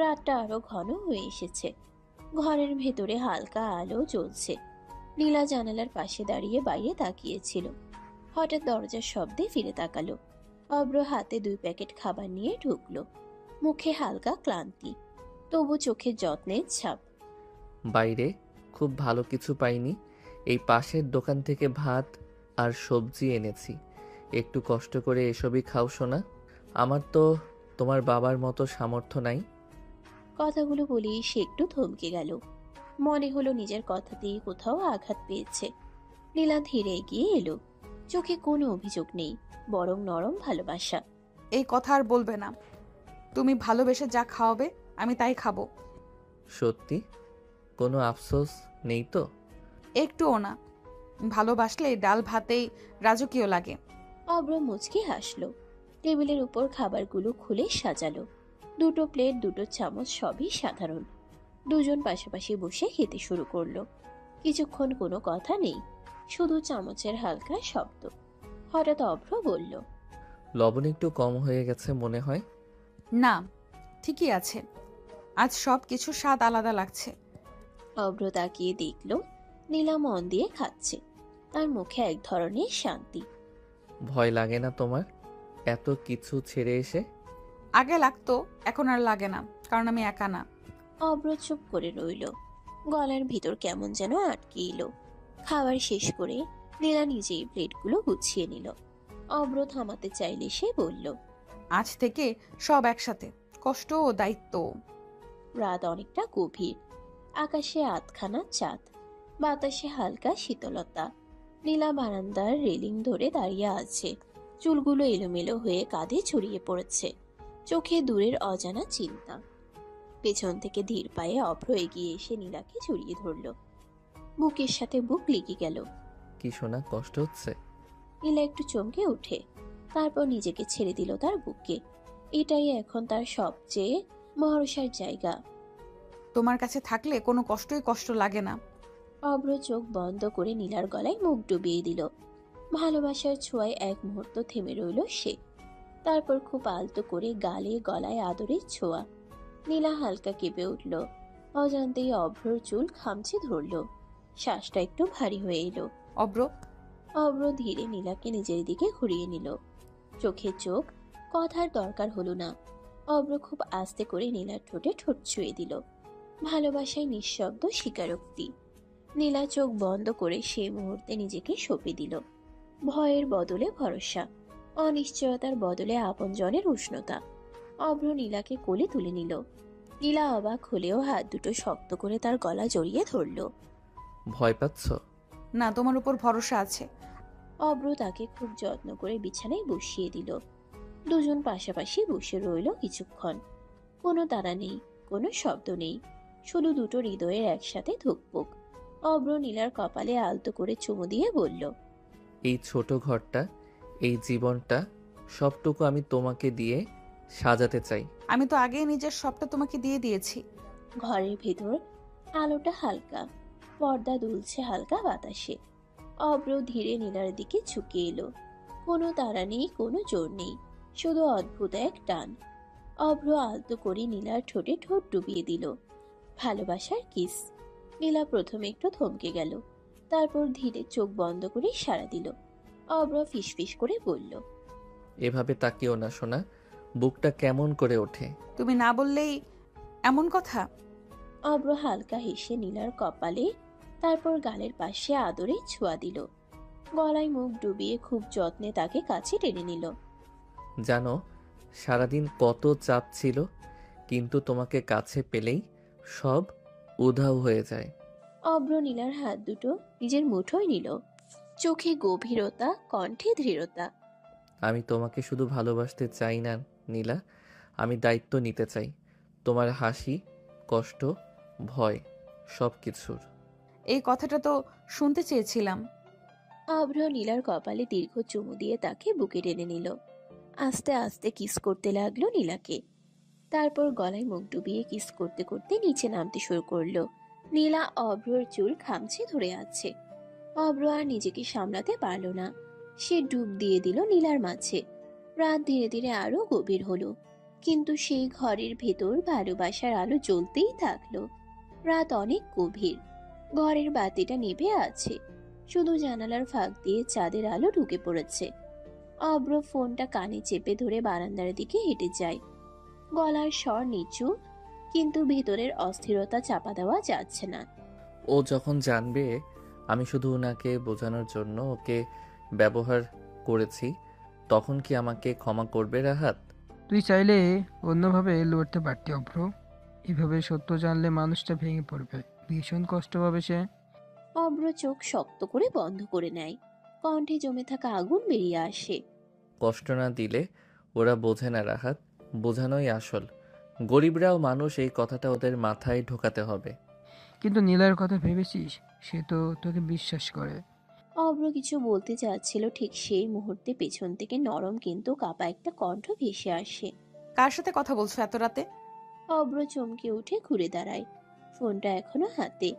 রাতটা আরো ঘন হয়ে এসেছে। ঘরের ভেতরে হালকা আলো জ্বলছে। নীলা জানালার পাশে দাঁড়িয়ে বাইরে তাকিয়েছিল। হঠাৎ দরজার শব্দে ফিরে তাকালো। অব্র হাতে 2 প্যাকেট খাবার নিয়ে ঢুকলো। মুখে হালকা ক্লান্তি, তবু চোখে যত্নের ছাপ। বাইরে খুব ভালো কিছু পাইনি, এই পাশের দোকান থেকে ভাত আর সবজি এনেছি, একটু কষ্ট করে এসবই খাও সোনা। আমার তো তোমার বাবার মতো সামর্থ্য নাই। কথাগুলো বলেই সে একটু থমকে গেল। মনে হলো নিজের কথাতেই কোথাও আঘাত পেয়েছে। নীলা ধীরে এগিয়ে এলো। চোখে কোনো অভিযোগ নেই, বরং নরম ভালোবাসা। এই কথা আর বলবে না। তুমি ভালোবেসে যা খাওয়াবে আমি তাই খাবো। সত্যি কোনো আফসোস নেই তো? একটুও না। ভালোবাসলে ডাল ভাতেই রাজকীয় লাগে। অব্র মুচকি হাসলো। টেবিলের উপর খাবারগুলো খুলে সাজালো। 2টো প্লেট, 2টো চামচ, সবই সাধারণ। দুজন পাশাপাশি বসে খেতে শুরু করলো। কিছুক্ষণ কোনো কথা নেই, শুধু চামচের হালকা শব্দ। হঠাৎ অভ্র বলল, লবণ একটু কম হয়ে গেছে মনে হয়। না, ঠিকই আছে। আজ সব কিছু স্বাদ আলাদা লাগছে। অভ্র তাকিয়ে দেখল নীলা মন দিয়ে খাচ্ছে। তার মুখে এক ধরনের শান্তি। ভয় লাগে না তোমার এত কিছু ছেড়ে এসে? আগে লাগতো, এখন আর লাগে না, কারণ আমি একা না। অভ্র চুপ করে রইল। গলার ভিতর কেমন যেন আটকে এলো। খাবার শেষ করে নীলা নিজেই প্লেটগুলো গুছিয়ে নিল। অভ্র থামাতে চাইলে সে বলল, আজ থেকে সব একসাথে, কষ্ট ও দায়িত্ব। রাত অনেকটা গভীর। আকাশে আধখানা চাঁদ, বাতাসে হালকা শীতলতা। নীলা বারান্দার রেলিং ধরে দাঁড়িয়ে আছে। চুলগুলো এলোমেলো হয়ে কাঁধে ছড়িয়ে পড়েছে। চোখে দূরের অজানা চিন্তা। পেছন থেকে ধীর পায়ে অভ্র এগিয়ে এসে নীলাকে জড়িয়ে ধরল। বুকের সাথে বুক লেগে গেল। কি শোনা, কষ্ট হচ্ছে? নীলা একটু চমকে ওঠে, তারপর নিজেকে ছেড়ে দিল তার বুকে। এটাই এখন তার সবচেয়ে ভরসার জায়গা। তোমার কাছে থাকলে কোনো কষ্টই কষ্ট লাগে না। অভ্র চোখ বন্ধ করে নীলার গলায় মুখ ডুবিয়ে দিল। ভালোবাসার ছোঁয়ায় এক মুহূর্ত থেমে রইল সে। তারপর খুব আলতো করে গালে গলায় আদরের ছোঁয়া। নীলা হালকা কেঁপে উঠল। অজান্তেই অভ্রর চুল খামচে ধরল। শ্বাসটা একটু ভারী হয়ে এলো। অব্র, অভ্র ধীরে নীলাকে নিজের দিকে ঘুরিয়ে নিল। চোখে চোখ, কথার দরকার হলো না। অভ্র খুব আস্তে করে নীলার ঠোঁটে ঠোঁট ছুঁয়ে দিল। ভালোবাসায় নিঃশব্দ স্বীকারোক্তি। নীলা চোখ বন্ধ করে সেই মুহূর্তে নিজেকে সঁপে দিল। ভয়ের বদলে ভরসা, অনিশ্চয়তার বদলে আপনজনের উষ্ণতা। অভ্র নীলাকে কোলে তুলে নিল। নীলা অবাক হলেও হাত দুটো শক্ত করে তার গলা জড়িয়ে ধরল। ভয় পাচ্ছ? না, তোমার উপর ভরসা আছে। অভ্র তাকে খুব যত্ন করে বিছানায় বসিয়ে দিল। দুজন পাশাপাশি বসে রইল কিছুক্ষণ। কোনো তাড়া নেই, কোনো শব্দ নেই, শুধু দুটো হৃদয়ের একসাথে ধুকপুক। অভ্র নীলার কপালে আলতো করে চুমু দিয়ে বলল, এই ছোট ঘরটা, এই জীবনটা, সবটুকু আমি তোমাকে দিয়ে সাজাতে চাই। আমি তো আগেই নিজের সবটা তোমাকে দিয়ে দিয়েছি। ঘরের ভেতর আলোটা হালকা, পর্দা দুলছে হালকা বাতাসে। অভ্র ধীরে নীলার দিকে ঝুঁকে এলো। কোনো তাড়া নেই, কোনো জোর নেই, শুধু অদ্ভুত এক টান। অভ্র আলতো করে নীলার ঠোঁটে ঠোঁট ডুবিয়ে দিল। ভালোবাসার কিস। নীলা প্রথমে একটু থমকে গেল, তারপর ধীরে চোখ বন্ধ করে সাড়া দিল। অভ্র ফিসফিস করে বলল, এভাবে তাকিও না সোনা, বুকটা কেমন করে ওঠে। তুমি না বললেই এমন কথা। অভ্র হালকা হেসে নীলার কপালে, তারপর গালের পাশে আদরে ছোঁয়া দিল। গলায় মুখ ডুবিয়ে খুব যত্নে তাকে কাছে টেনে নিল। জানো সারাদিন কত চাপ ছিল, কিন্তু তোমাকে কাছে পেলেই সব উধাও হয়ে যায়। অব্র নীলার হাত দুটো নিজের মুঠোয় নিল, চোখে গভীরতা, কণ্ঠে দৃঢ়তা। আমি তোমাকে শুধু ভালোবাসতে চাই না নীলা, আমি দায়িত্ব নিতে চাই তোমার হাসি, কষ্ট, ভয় সব কিছুর। এই কথাটা তো শুনতে চেয়েছিলাম। অব্র নীলার কপালে দীর্ঘ চুমু দিয়ে তাকে বুকে টেনে নিল। আস্তে আস্তে কিস করতে লাগলো নীলাকে। তারপর গলায় মুখ ডুবিয়ে কিস করতে করতে নিচে নামতে শুরু করলো। নীলা অব্রর চুল খামচে ধরে আছে। অব্র আর নিজেকে সামলাতে পারল না, সে ডুব দিয়ে দিল নীলার মাঝে। রাত ধীরে ধীরে আরো গভীর হলো, কিন্তু সেই ঘরের ভেতর ভালোবাসার আলো জ্বলতেই থাকলো। রাত অনেক গভীর, ঘরের বাতিটা নিভে আছে, শুধু জানালার ফাঁক দিয়ে চাঁদের আলো ঢুকে পড়েছে। অব্র ফোনটা কানে চেপে ধরে বারান্দার দিকে হেঁটে যায়। গলার স্বর নিচু, কিন্তু ভেতরের অস্থিরতা চাপা দেওয়া যাচ্ছে না। ও যখন জানবে আমি শুধু ওনাকে বোঝানোর জন্য ওকে ব্যবহার করেছি, তখন কি আমাকে ক্ষমা করবে রাহাত? তুই চাইলে অন্যভাবে লড়তে পারতি অভ্র। এভাবে সত্য জানলে মানুষটা ভেঙে পড়বে, ভীষণ কষ্ট পাবে সে। অব্র চোখ শক্ত করে বন্ধ করে নেয়, কণ্ঠে জমে থাকা আগুন বেরিয়ে আসে। কষ্ট না দিলে ওরা বোঝে না রাহাত, বোঝানোই আসল। গরিবরাও মানুষ, এই কথাটা ওদের মাথায় ঢোকাতে হবে। কিন্তু নীলার কথা ভেবেছিস? সে তো তোকে বিশ্বাস করে। অব্র কিছু বলতে যাচ্ছিল, ঠিক সেই মুহূর্তে পেছন থেকে নরম কিন্তু কাপা একটা কণ্ঠ ভেসে আসে। কার সাথে কথা বলছো এত রাতে? অব্র চমকে উঠে ঘুরে দাঁড়ায়, ফোনটা এখনো হাতে।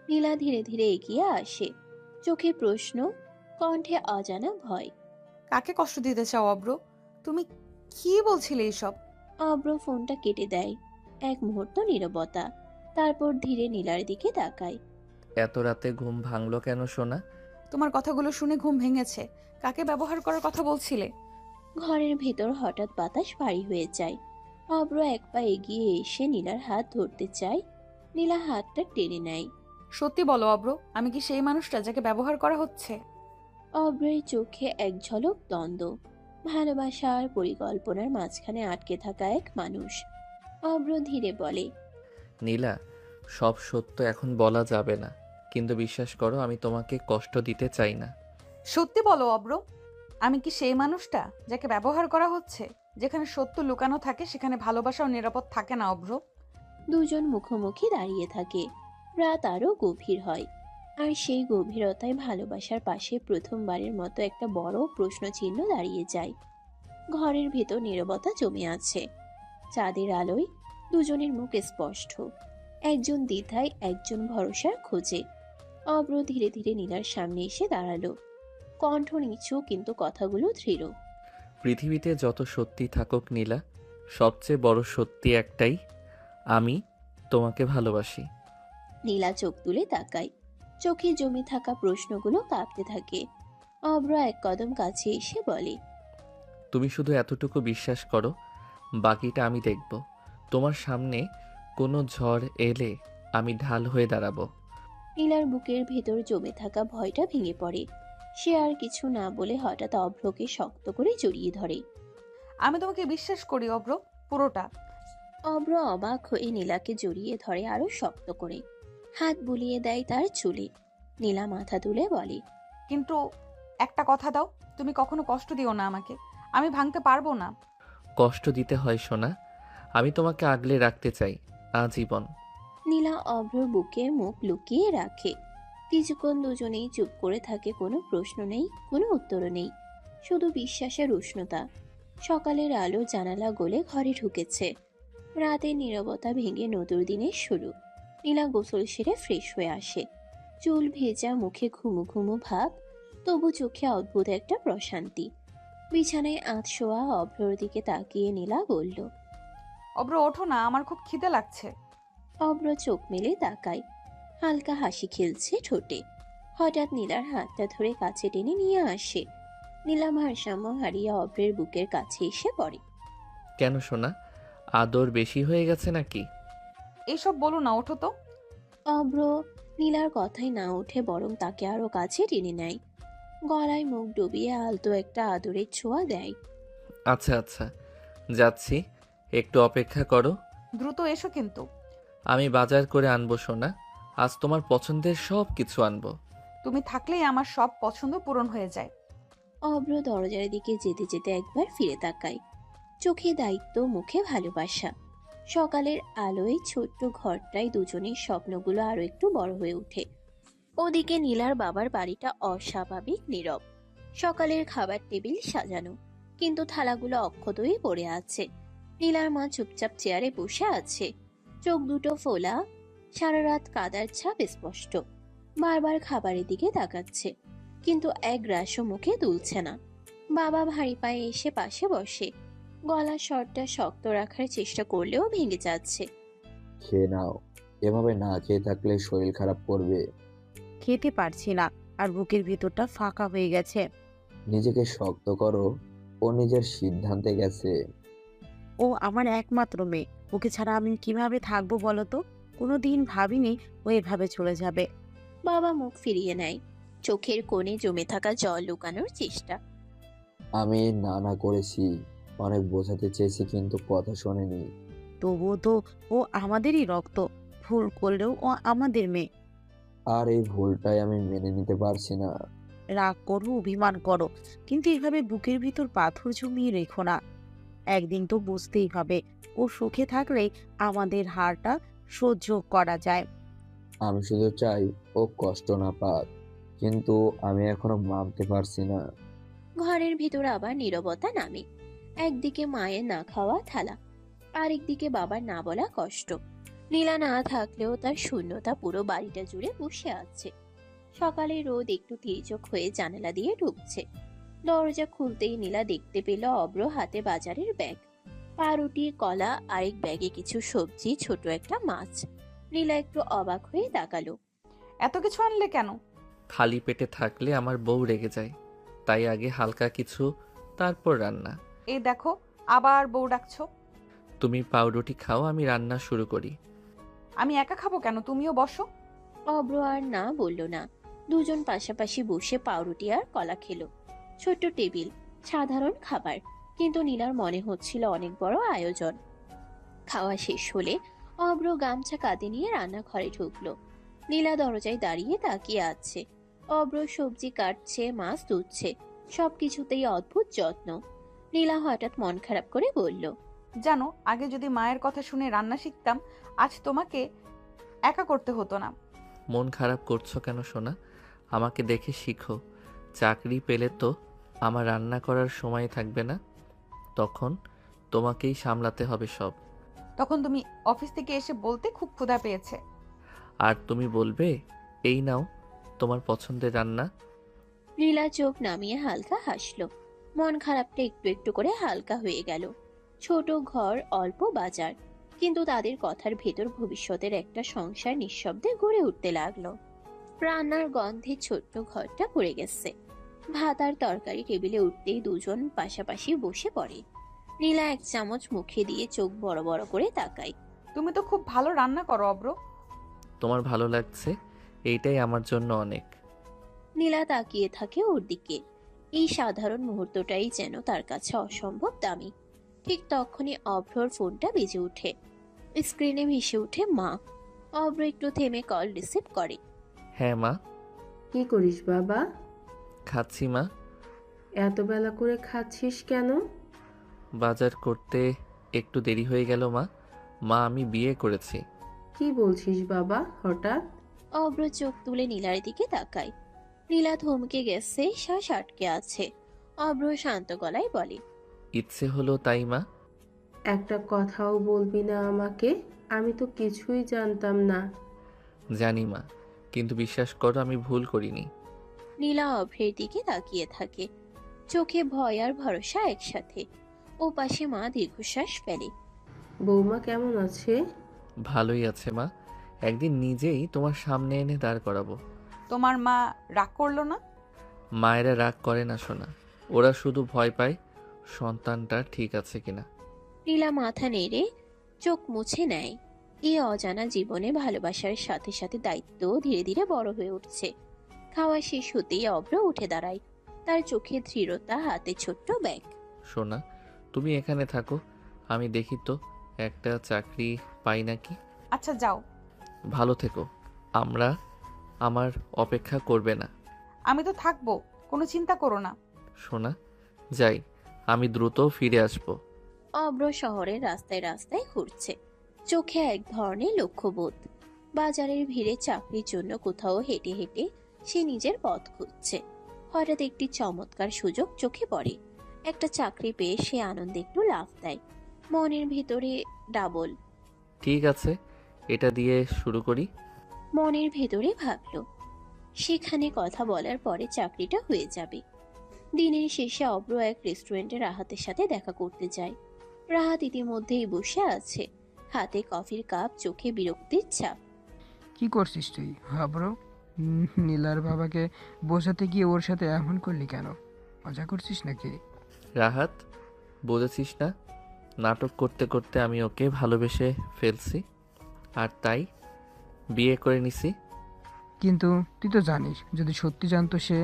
নীলা ধীরে ধীরে এগিয়ে আসে, চোখে প্রশ্ন, কণ্ঠে অজানা ভয়। কাকে কষ্ট দিতে চাও অব্র? তুমি কি বলছিলে এসব? অব্র ফোনটা কেটে দেয়। এক মুহূর্ত নীরবতা, তারপর ধীরে নীলার দিকে তাকায়। এত রাতে ঘুম ভাঙলো কেন সোনা? তোমার কথাগুলো শুনে ঘুম ভেঙেছে। কাকে ব্যবহার করার কথা বলছিলে? ঘরের ভেতর হঠাৎ বাতাস ভারী হয়ে যায়। অব্র এক পা এগিয়ে এসে নীলার হাত ধরতে চায়। নীলা হাতটা টেনে নেয়। সত্যি বলো অব্র, আমি কি সেই মানুষটা যাকে ব্যবহার করা হচ্ছে? অব্রের চোখে এক ঝলক দ্বন্দ্ব, ভালোবাসা আর পরিকল্পনার মাঝখানে আটকে থাকা এক মানুষ। অব্র ধীরে বলে, নীলা, সব সত্য এখন বলা যাবে না, কিন্তু বিশ্বাস করো আমি তোমাকে কষ্ট দিতে চাই না। সত্যি বলো অব্র, আমি কি সেই মানুষটা যাকে ব্যবহার করা হচ্ছে? যেখানে সত্য লুকানো থাকে সেখানে ভালোবাসাও নিরাপদ থাকে না অব্র। দুজন মুখোমুখি দাঁড়িয়ে থাকে। রাত আরো গভীর হয়, আর সেই গভীরতায় ভালোবাসার পাশে প্রথমবারের মতো একটা বড় প্রশ্নচিহ্ন দাঁড়িয়ে যায়। ঘরের ভেতর নীরবতা জমে আছে। চাঁদের আলোয় দুজনের মুখ স্পষ্ট, একজন দ্বিধায়, একজন ভরসার খোঁজে। অব্র ধীরে ধীরে নীলার সামনে এসে দাঁড়ালো, কণ্ঠ নিচু কিন্তু কথাগুলো দৃঢ়। পৃথিবীতে যত সত্যি থাকুক নীলা, সবচেয়ে বড় সত্যি একটাই, আমি তোমাকে ভালোবাসি। নীলা চোখ তুলে তাকায়, চোখে জমে থাকা প্রশ্নগুলো কাঁপতে থাকে। অব্র এক কদম কাছে এসে বলে, তুমি শুধু এতটুকু বিশ্বাস করো, বাকিটা আমি দেখব। তোমার সামনে কোনো ঝড় এলে আমি ঢাল হয়ে দাঁড়াবো। নীলার বুকের ভেতর জমে থাকা ভয়টা ভেঙে পড়ে। সে আর কিছু না বলে হঠাৎ অভ্রকে শক্ত করে জড়িয়ে ধরে। আমি তোমাকে বিশ্বাস করি অব্র, পুরোটা। অব্র অবাক হয়ে নীলাকে জড়িয়ে ধরে আরো শক্ত করে, হাত বুলিয়ে দেয় তার চুলে। নীলা মাথা তুলে বলে, কিন্তু একটা কথা দাও, তুমি কখনো কষ্ট দিও না আমাকে, আমি ভাঙতে পারবো না। কষ্ট দিতে হয় সোনা, আমি তোমাকে আগলে রাখতে চাই আজীবন। নীলা অভ্রর বুকে মুখ লুকিয়ে রাখে। কিছুক্ষণ দুজনেই চুপ করে থাকে, কোনো প্রশ্ন নেই, কোনো উত্তরও নেই, শুধু বিশ্বাসের উষ্ণতা। সকালের আলো জানালা গলে ঘরে ঢুকেছে। রাতের নীরবতা ভেঙে নতুন দিনের শুরু। নীলা গোসল সেরে ফ্রেশ হয়ে আসে, চুল ভেজা, মুখে ঘুমু ঘুমু ভাব, তবু চোখে অদ্ভুত একটা প্রশান্তি। বিছানায় আধশোয়া অভ্রর দিকে তাকিয়ে নীলা বলল, অব্র ওঠো না, আমার খুব খিদে লাগছে। অভ্র চোখ মেলে তাকায়, হালকা হাসি খেলছে ঠোঁটে। হঠাৎ নীলার হাতটা ধরে কাছে টেনে নিয়ে আসে। নীলা ভারসাম্য হারিয়ে অভ্রের বুকের কাছে এসে পড়ে। কেন সোনা, আদর বেশি হয়ে গেছে নাকি? এইসব বলো না, ওঠো তো। অভ্র নীলার কথাই না উঠে বরং তাকে আরো কাছে টেনে নেয়, গলায় মুখ ডুবিয়ে আলতো একটা আদরের ছোঁয়া দেয়। আচ্ছা আচ্ছা, যাচ্ছি, একটু অপেক্ষা করো। দ্রুত এসো কিন্তু। আমি বাজার করে আনবো সোনা, আজ তোমার পছন্দের সব কিছু আনবো। তুমি থাকলেই আমার সব পছন্দ পূরণ হয়ে যায়। অভ্র দরজার দিকে যেতে যেতে একবার ফিরে তাকায়। চোখে দায়িত্ব, মুখে ভালোবাসা। সকালের আলোয় ছোট্ট ঘরটায় দুজনের স্বপ্নগুলো আরো একটু বড় হয়ে ওঠে। ওদিকে নীলার বাবার বাড়িটা অস্বাভাবিক নীরব। সকালের খাবার টেবিল সাজানো, কিন্তু থালাগুলো অক্ষতই পড়ে আছে। নীলার মা চুপচাপ চেয়ারে বসে আছে, চোখ দুটো ফোলা, সারা রাত কাদার ছাপ স্পষ্ট। বারবার খাবারের দিকে তাকাচ্ছে, কিন্তু এক গ্রাসও মুখে তুলছে না। বাবা ভারী পায়ে এসে পাশে বসে, গলার স্বরটা শক্ত রাখার চেষ্টা করলেও ভেঙে যাচ্ছে। খেয়ে নাও, এভাবে না খেয়ে থাকলে শরীর খারাপ করবে। খেতে পারছি না, আর বুকের ভিতরটা ফাঁকা হয়ে গেছে। নিজেকে শক্ত করো, ও নিজের সিদ্ধান্তে গেছে। ও আমার একমাত্র মেয়ে, ওকে ছাড়া আমি কিভাবে থাকবো বলো তো? কোনোদিন ভাবিনি ও এভাবে চলে যাবে। বাবা মুখ ফিরিয়ে নেয়, চোখের কোণে জমে থাকা জল লুকানোর চেষ্টা। আমি না না করেছি, অনেক বোঝাতে চেয়েছি কিন্তু কথা শোনেনি। তবুও তো ও আমাদেরই রক্ত, ভুল করলেও ও আমাদের মেয়ে। আর এই ভুলটাই আমি মেনে নিতে পারছি না। রাগ করো, অভিমান করো, কিন্তু এভাবে বুকের ভিতর পাথর জমিয়ে রেখো না। একদিন তো বুঝতেই হবে, ও সুখে থাকলেই আমাদের হারটা সহ্য করা যায়। আমি শুধু চাই ও কষ্ট না পাক, কিন্তু আমি এখনো মানতে পারছি না। ঘরের ভিতর আবার নীরবতা নামে। একদিকে মায়ের না খাওয়া থালা, আরেকদিকে বাবার না বলা কষ্ট। নীলা না থাকলেও তার শূন্যতা পুরো বাড়িটা জুড়ে বসে আছে। সকালে রোদ একটু তির্যক হয়ে জানালা দিয়ে ঢুকছে। দরজা খুলতেই নীলা দেখতে পেল অব্র হাতে বাজারের ব্যাগ, পাউরুটি, কলা, আরেক ব্যাগে কিছু সবজি, ছোট একটা মাছ। নীলা একটু অবাক হয়ে তাকালো। এত কিছু আনলে কেন? খালি পেটে থাকলে আমার বউ রেগে যায়, তাই আগে হালকা কিছু, তারপর রান্না। এই দেখো, আবার বউ ডাকছো। তুমি পাউরুটি খাও, আমি রান্না শুরু করি। আমি একা খাবো কেন? তুমিও বসো। অব্র আর না বলল না। দুজন পাশাপাশি বসে পাউরুটি আর কলা খেলো। ছোট্ট টেবিল, সাধারণ খাবার, কিন্তু নীলার মনে হচ্ছিল অনেক বড় আয়োজন। খাওয়া শেষ হলে অব্র গামছা কাঁধে নিয়ে রান্নাঘরে ঢুকলো। নীলা দরজায় দাঁড়িয়ে তাকিয়ে আছে। অব্র সবজি কাটছে, মাছ ধুচ্ছে, সবকিছুতেই অদ্ভুত যত্ন। নীলা হঠাৎ মন খারাপ করে বলল, জানো, আগে যদি মায়ের কথা শুনে রান্না শিখতাম, আজ তোমাকে একা করতে হতো না। মন খারাপ করছো কেন সোনা? আমাকে দেখে শিখো। চাকরি পেলে তো আমার রান্না করার সময় থাকবে না, তখন তোমাকেই সামলাতে হবে সব। তখন তুমি অফিস থেকে এসে বলতে খুব ক্ষুধা পেয়েছে। আর তুমি বলবে, এই নাও তোমার পছন্দের রান্না। নীলা চোখ নামিয়ে হালকা হাসলো। মন খারাপটা একটু একটু করে হালকা হয়ে গেল। ছোট ঘর, অল্প বাজার, কিন্তু তাদের কথার ভেতর ভবিষ্যতের একটা সংসার নিঃশব্দে গড়ে উঠতে লাগলো। রান্নার গন্ধে ছোট্ট ঘরটা পড়ে গেছে। ভাত আর তরকারি টেবিলে উঠতেই দুজন পাশাপাশি বসে পড়ে। নীলা এক চামচ মুখে দিয়ে চোখ বড় বড় করে তাকায়। তুমি তো খুব ভালো রান্না করো অব্র। তোমার ভালো লাগছে, এইটাই আমার জন্য অনেক। নীলা তাকিয়ে থাকে ওর দিকে। এই সাধারণ মুহূর্তটাই যেন তার কাছে অসম্ভব দামি। ঠিক তখনই অভ্রর ফোনটা বেজে ওঠে। স্ক্রিনে ভেসে ওঠে মা। অভ্র একটু থেমে কল রিসিভ করে। হ্যাঁ মা। কি করিস বাবা? খাচ্ছি মা। এত বেলা করে খাচ্ছিস কেন? বাজার করতে একটু দেরি হয়ে গেল মা। মা, আমি বিয়ে করেছি। কি বলছিস বাবা হঠাৎ? অভ্র চোখ তুলে নীলার দিকে তাকায়। নীলা থমকে গেছে, শ্বাস আটকে আছে। অভ্র শান্ত গলায় বলে, ইচ্ছে হলো তাই মা। একটা কথাও বলবি না আমাকে? আমি তো কিছুই জানতাম না। জানি মা, কিন্তু বিশ্বাস করো আমি ভুল করিনি। নীলা অভ্রের দিকে তাকিয়ে থাকে, চোখে ভয় আর ভরসা একসাথে। ও পাশে মা দীর্ঘশ্বাস ফেলে। বৌমা কেমন আছে? ভালোই আছে মা, একদিন নিজেই তোমার সামনে এনে দাঁড় করাবো। তোমার মা রাগ করলো না? মায়েরা রাগ করে না সোনা, ওরা শুধু ভয় পায় সন্তানটা ঠিক আছে কিনা। নীলা মাথা নেড়ে চোখ মুছে নেয়। এই অজানা জীবনে ভালোবাসার সাথে সাথে দায়িত্ব ধীরে ধীরে বড় হয়ে উঠছে। খাওয়া শেষ হতেই অভ্র উঠে দাঁড়ায়, তার চোখে দৃঢ়তা, হাতে ছোট্ট ব্যাগ। সোনা, তুমি এখানে থাকো, আমি দেখি তো একটা চাকরি পাই নাকি। আচ্ছা যাও। ভালো থেকো। আমরা আমার অপেক্ষা করবে না। আমি তো থাকবো, কোনো চিন্তা করো না। সোনা, যাই, আমি দ্রুত ফিরে আসব। অব্র শহরের রাস্তায় রাস্তায় ঘুরছে, চোখে এক ধরনের লক্ষ্যবোধ। বাজারের ভিড়ে চাকরির জন্য কোথাও হেঁটে হেঁটে সে নিজের পথ খুঁজছে। হঠাৎ একটি চমৎকার সুযোগ চোখে পড়ে। একটা চাকরি পেয়ে সে আনন্দে একটু লাফ দেয়। মনের ভিতরে ডাবল। ঠিক আছে, এটা দিয়ে শুরু করি। মনের ভেতরে ভাবল সেখানে কথা বলার পরে চাকরিটা হয়ে যাবে। দিনের শেষে অব্র এক রেস্টুরেন্টে রাহাতের সাথে দেখা করতে যায়। রাহাত ইতিমধ্যেই বসে আছে, হাতে কফির কাপ, চোখে বিরক্তির ছাপ। কি করছিস তুই হাবরো? নীলার বাবাকে বোঝাতে গিয়ে ওর সাথে এমন করলি কেন? মজা করছিস নাকি? রাহাত, বুঝেছিস না, নাটক করতে করতে আমি ওকে ভালোবেসে ফেলছি, আর তাই বিয়ে করে নিছি। কিন্তু তুই তো জানিস, যদি সত্যি জানতো সে।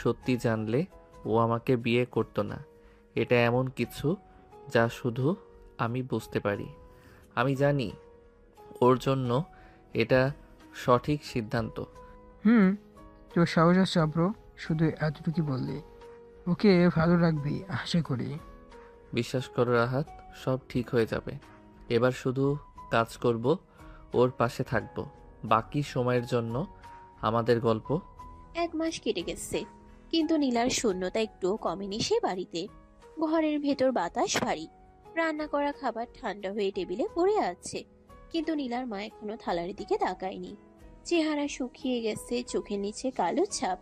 সত্যি জানলে ও আমাকে বিয়ে করতো না। এটা এমন কিছু যা শুধু আমি বুঝতে পারি। আমি জানি ওর জন্য এটা সঠিক সিদ্ধান্ত। তোর সাহস আছে অব্র, শুধু এতটুকু বললি। ওকে ভালো রাখবি আশা করি। বিশ্বাস করো রাহাত, সব ঠিক হয়ে যাবে। এবার শুধু কাজ করব, ওর পাশে থাকব। বাকি সময়ের জন্য আমাদের গল্প। 1 মাস কেটে গেছে, কিন্তু নীলার শূন্যতা একটুও কমেনি সে বাড়িতে। ঘরের ভেতর বাতাস ভারী, রান্না করা খাবার ঠান্ডা হয়ে টেবিলে পড়ে আছে, কিন্তু নীলার মা এখনো থালার দিকে তাকায়নি। চেহারা শুকিয়ে গেছে, চোখের নিচে কালো ছাপ,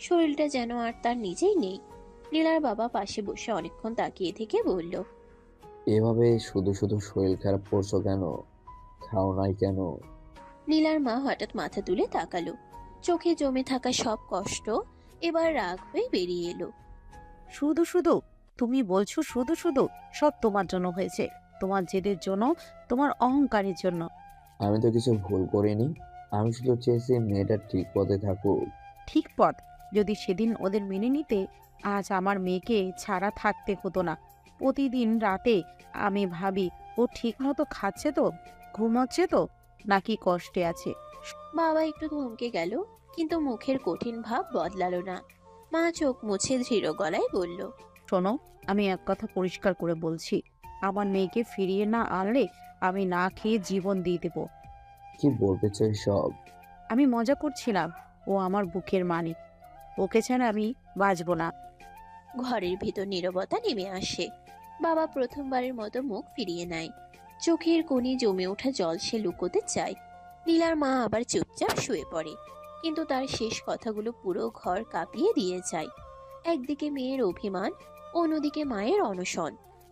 শরীরটা যেন আর তার নিজেই নেই। নীলার বাবা পাশে বসে অনেকক্ষণ তাকিয়ে থেকে বলল, এভাবে শুধু শুধু শরীর খারাপ করছো কেন? খাও নাই কেন? নীলার মা হঠাৎ মাথা তুলে তাকালো, চোখে জমে থাকা সব কষ্ট এবার রাগ হয়ে বেরিয়ে এলো। শুধু শুধু তুমি বলছো শুধু শুধু সব তোমার জন্য হয়েছে, তোমার জেদের জন্য, তোমার অহংকারের জন্য। আমি তো কিছু ভুল করিনি, আমি শুধু চেয়েছি মেয়েটা ঠিক পথে থাকুক। ঠিক পথ? যদি সেদিন ওদের মেনে নিতে, আজ আমার মেয়েকে ছাড়া থাকতে হতো না। প্রতিদিন রাতে আমি ভাবি ও ঠিক মতো খাচ্ছে তো, ঘুমাচ্ছে তো, নাকি কষ্টে আছে। বাবা একটু থমকে গেল, কিন্তু মুখের কঠিন ভাব বদলালো না। মা চোখ মুছে দৃঢ় গলায় বলল, শোনো, আমি এক কথা পরিষ্কার করে বলছি, আমার মেয়েকে ফিরিয়ে না আনলে আমি না খেয়ে জীবন দিয়ে দেব। কি বলতে চাই সব? আমি মজা করছিলাম, ও আমার বুকের মানিক, ওকে ছাড়া আমি বাঁচব না। ঘরের ভিতর নীরবতা নেমে আসে। বাবা প্রথমবারের মতো মুখ ফিরিয়ে নেয়, চোখের কোণে জমে ওঠা জল সে লুকোতে চায়। নীলার মা আবার চুপচাপ শুয়ে পড়ে, কিন্তু তার শেষ কথাগুলো পুরো ঘর কাঁপিয়ে দিয়ে যায়। একদিকে মেয়ের অভিমান, অন্যদিকে মায়ের অনশন,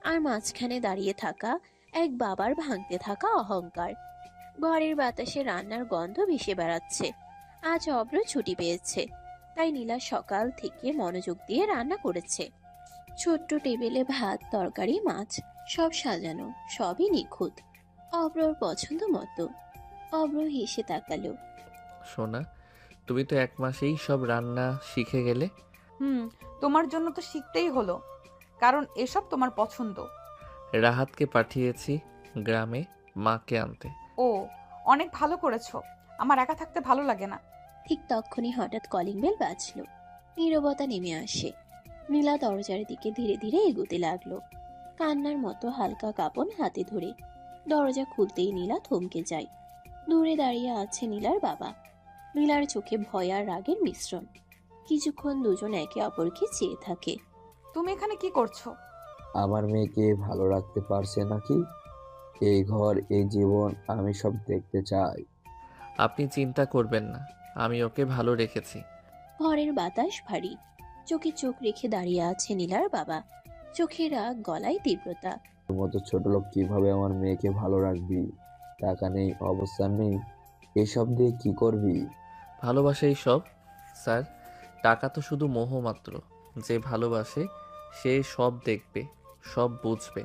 আর মাঝখানে দাঁড়িয়ে থাকা এক বাবার ভাঙতে থাকা অহংকার। ঘরের বাতাসে রান্নার গন্ধ ভেসে বেড়াচ্ছে। আজ অব্র ছুটি পেয়েছে, তাই নীলা সকাল থেকে মনোযোগ দিয়ে রান্না করেছে। ছোট্ট টেবিলে ভাত, তরকারি, মাছ, সব সাজানো, সবই নিখুঁত, অব্রর পছন্দ মতো। অব্র হেসে তাকালো। সোনা, তুমি তো 1 মাসেই সব রান্না শিখে গেলে। তোমার জন্য তো শিখতেই হলো, কারণ এসব তোমার পছন্দ। রাহাতকে পাঠিয়েছি গ্রামে মাকে আনতে। ও, অনেক ভালো করেছো, আমার একা থাকতে ভালো লাগে না। ঠিক তক্ষুনি হঠাৎ কলিং বেল বাজলো। নীরবতা নেমে আসে। নীলা দরজার দিকে ধীরে ধীরে এগোতে লাগলো, কান্নার মতো হালকা কাঁপন হাতে ধরে। দরজা খুলতেই নীলা থমকে যায়। দূরে দাঁড়িয়ে আছে নীলার বাবা। নীলার চোখে ভয় আর রাগের মিশ্রণ। কিছুক্ষণ দুজন একে অপরকে চেয়ে থাকে। তুমি এখানে কি করছো? আমার মেয়েকে ভালো রাখতে পারছে নাকি? এই ঘর, এই জীবন আমি সব দেখতে চাই। আপনি চিন্তা করবেন না, আমি ওকে ভালো রেখেছি। ঘরের বাতাস ভারী, চোখে চোখ রেখে দাঁড়িয়ে আছে নীলার বাবা। চোখে রাগ, গলায় তীব্রতা। তোর মতো ছোট লোক কিভাবে আমার মেয়েকে ভালো রাখবি? টাকা নেই, অবস্থান নেই, এসব দিয়ে কি করবি? ভালোবাসাই সব স্যার, টাকা তো শুধু মোহ মাত্র। যে ভালোবাসে সে সব দেখবে, সব বুঝবে।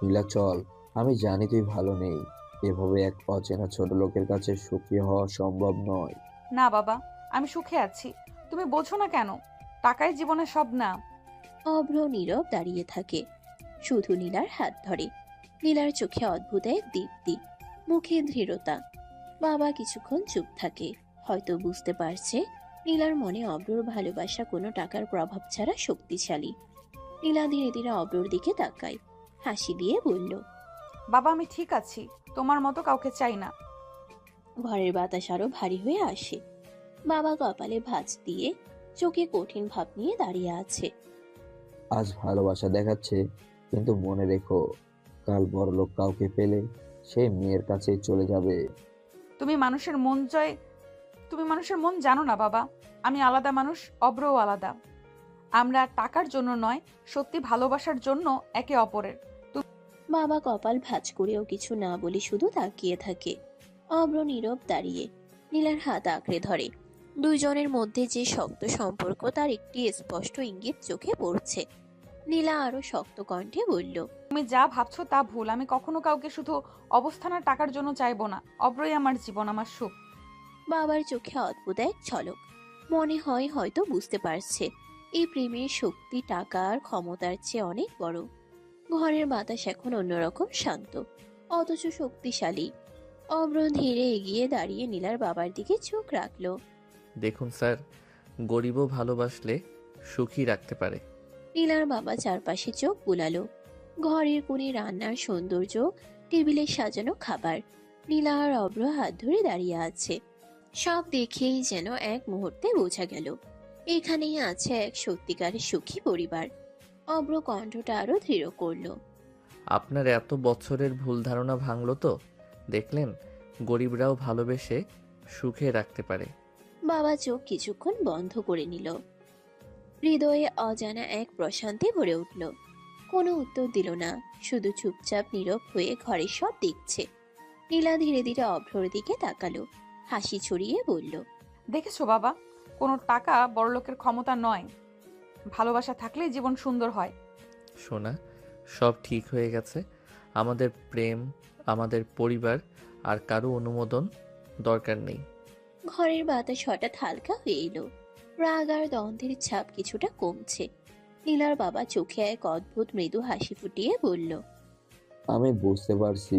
নীলা চল, আমি জানি তুই ভালো নেই, এভাবে এক অচেনা ছোট লোকের কাছে সুখী হওয়া সম্ভব নয়। না বাবা, আমি সুখে আছি, তুমি বোঝো না কেন? টাকাই জীবনের সব না। অভ্র নীরব দাঁড়িয়ে থাকে, শুধু নীলার হাত ধরে। নীলার চোখে অদ্ভুত এক দীপ্তি, মুখে দৃঢ়তা। বাবা কিছুক্ষণ চুপ থাকে, হয়তো বুঝতে পারছে নীলার মনে অব্রর ভালোবাসা কোনো টাকার প্রভাব ছাড়া শক্তিশালী। নীলা ধীরে ধীরে অব্রর দিকে তাকায়, হাসি দিয়ে বলল, বাবা আমি ঠিক আছি, তোমার মতো কাউকে চাই না। ঘরের বাতাস আরো ভারী হয়ে আসে। বাবা কপালে ভাঁজ দিয়ে চোখে কঠিন ভাব নিয়ে দাঁড়িয়ে আছে। আজ ভালোবাসা দেখাচ্ছে, কিন্তু মনে রেখো, কাল বড়লোক কাউকে পেলে সে মেয়ের কাছে চলে যাবে। তুমি মানুষের মন জানো না বাবা। আমি আলাদা মানুষ, অব্রও আলাদা। আমরা টাকার জন্য নয়, সত্যি ভালোবাসার জন্য একে অপরের। বাবা কপাল ভাঁজ করেও কিছু না বলে শুধু তাকিয়ে থাকে। অব্র নীরব দাঁড়িয়ে নীলার হাত আঁকড়ে ধরে। দুইজনের মধ্যে যে শক্ত সম্পর্ক তার একটি স্পষ্ট ইঙ্গিত চোখে পড়ছে। নীলা আরো শক্ত কণ্ঠে বলল, তুমি যা ভাবছো তা ভুল। আমি কখনো কাউকে শুধু অবস্থান আর টাকার জন্য চাইবো না। অব্রই আমার জীবন, আমার সুখ। বাবার চোখে অদ্ভুত এক ঝলক। মনে হয় হয়তো বুঝতে পারছে এই প্রেমের শক্তি টাকা আর ক্ষমতার চেয়ে অনেক বড়। ঘরের বাতাস এখন অন্যরকম শান্ত, অথচ শক্তিশালী। অব্র ধীরে এগিয়ে দাঁড়িয়ে নীলার বাবার দিকে চোখ রাখলো। দেখুন স্যার, গরিবও ভালোবাসলে সুখী রাখতে পারে। নীলার বাবা চারপাশে চোখ বুলালো। ঘরের কোণে রান্নার সৌন্দর্য, টেবিলে সাজানো খাবার, নীলা আর অব্র হাত ধরে দাঁড়িয়ে আছে। সব দেখেই যেন এক মুহূর্তে বোঝা গেল এখানেই আছে এক সত্যিকারের সুখী পরিবার। অব্র কণ্ঠটা আরো দৃঢ় করলো, আপনার এত বছরের ভুল ধারণা ভাঙলো তো। দেখলেন, গরিবরাও ভালোবেসে সুখে রাখতে পারে। বাবা চোখ কিছুক্ষণ বন্ধ করে নিল। হৃদয়ে অজানা এক প্রশান্তি ভরে উঠল। কোনো উত্তর দিল না, শুধু চুপচাপ নীরব হয়ে ঘরে সব দেখছে। নীলা ধীরে ধীরে অভ্রর দিকে তাকালো, হাসি ছড়িয়ে বলল, দেখেছো বাবা, কোনো টাকা বড়লোকের ক্ষমতা নয়। ভালোবাসা থাকলেই জীবন সুন্দর হয়। সোনা, সব ঠিক হয়ে গেছে। আমাদের প্রেম, আমাদের পরিবার, আর কারো অনুমোদন দরকার নেই। ঘরের বাতাস হঠাৎ হালকা হয়ে এলো। রাগ আর দ্বন্দ্বের ছাপ কিছুটা কমছে। নীলার বাবা চোখে এক অদ্ভুত মৃদু হাসি ফুটিয়ে বলল, আমি বুঝতে পারছি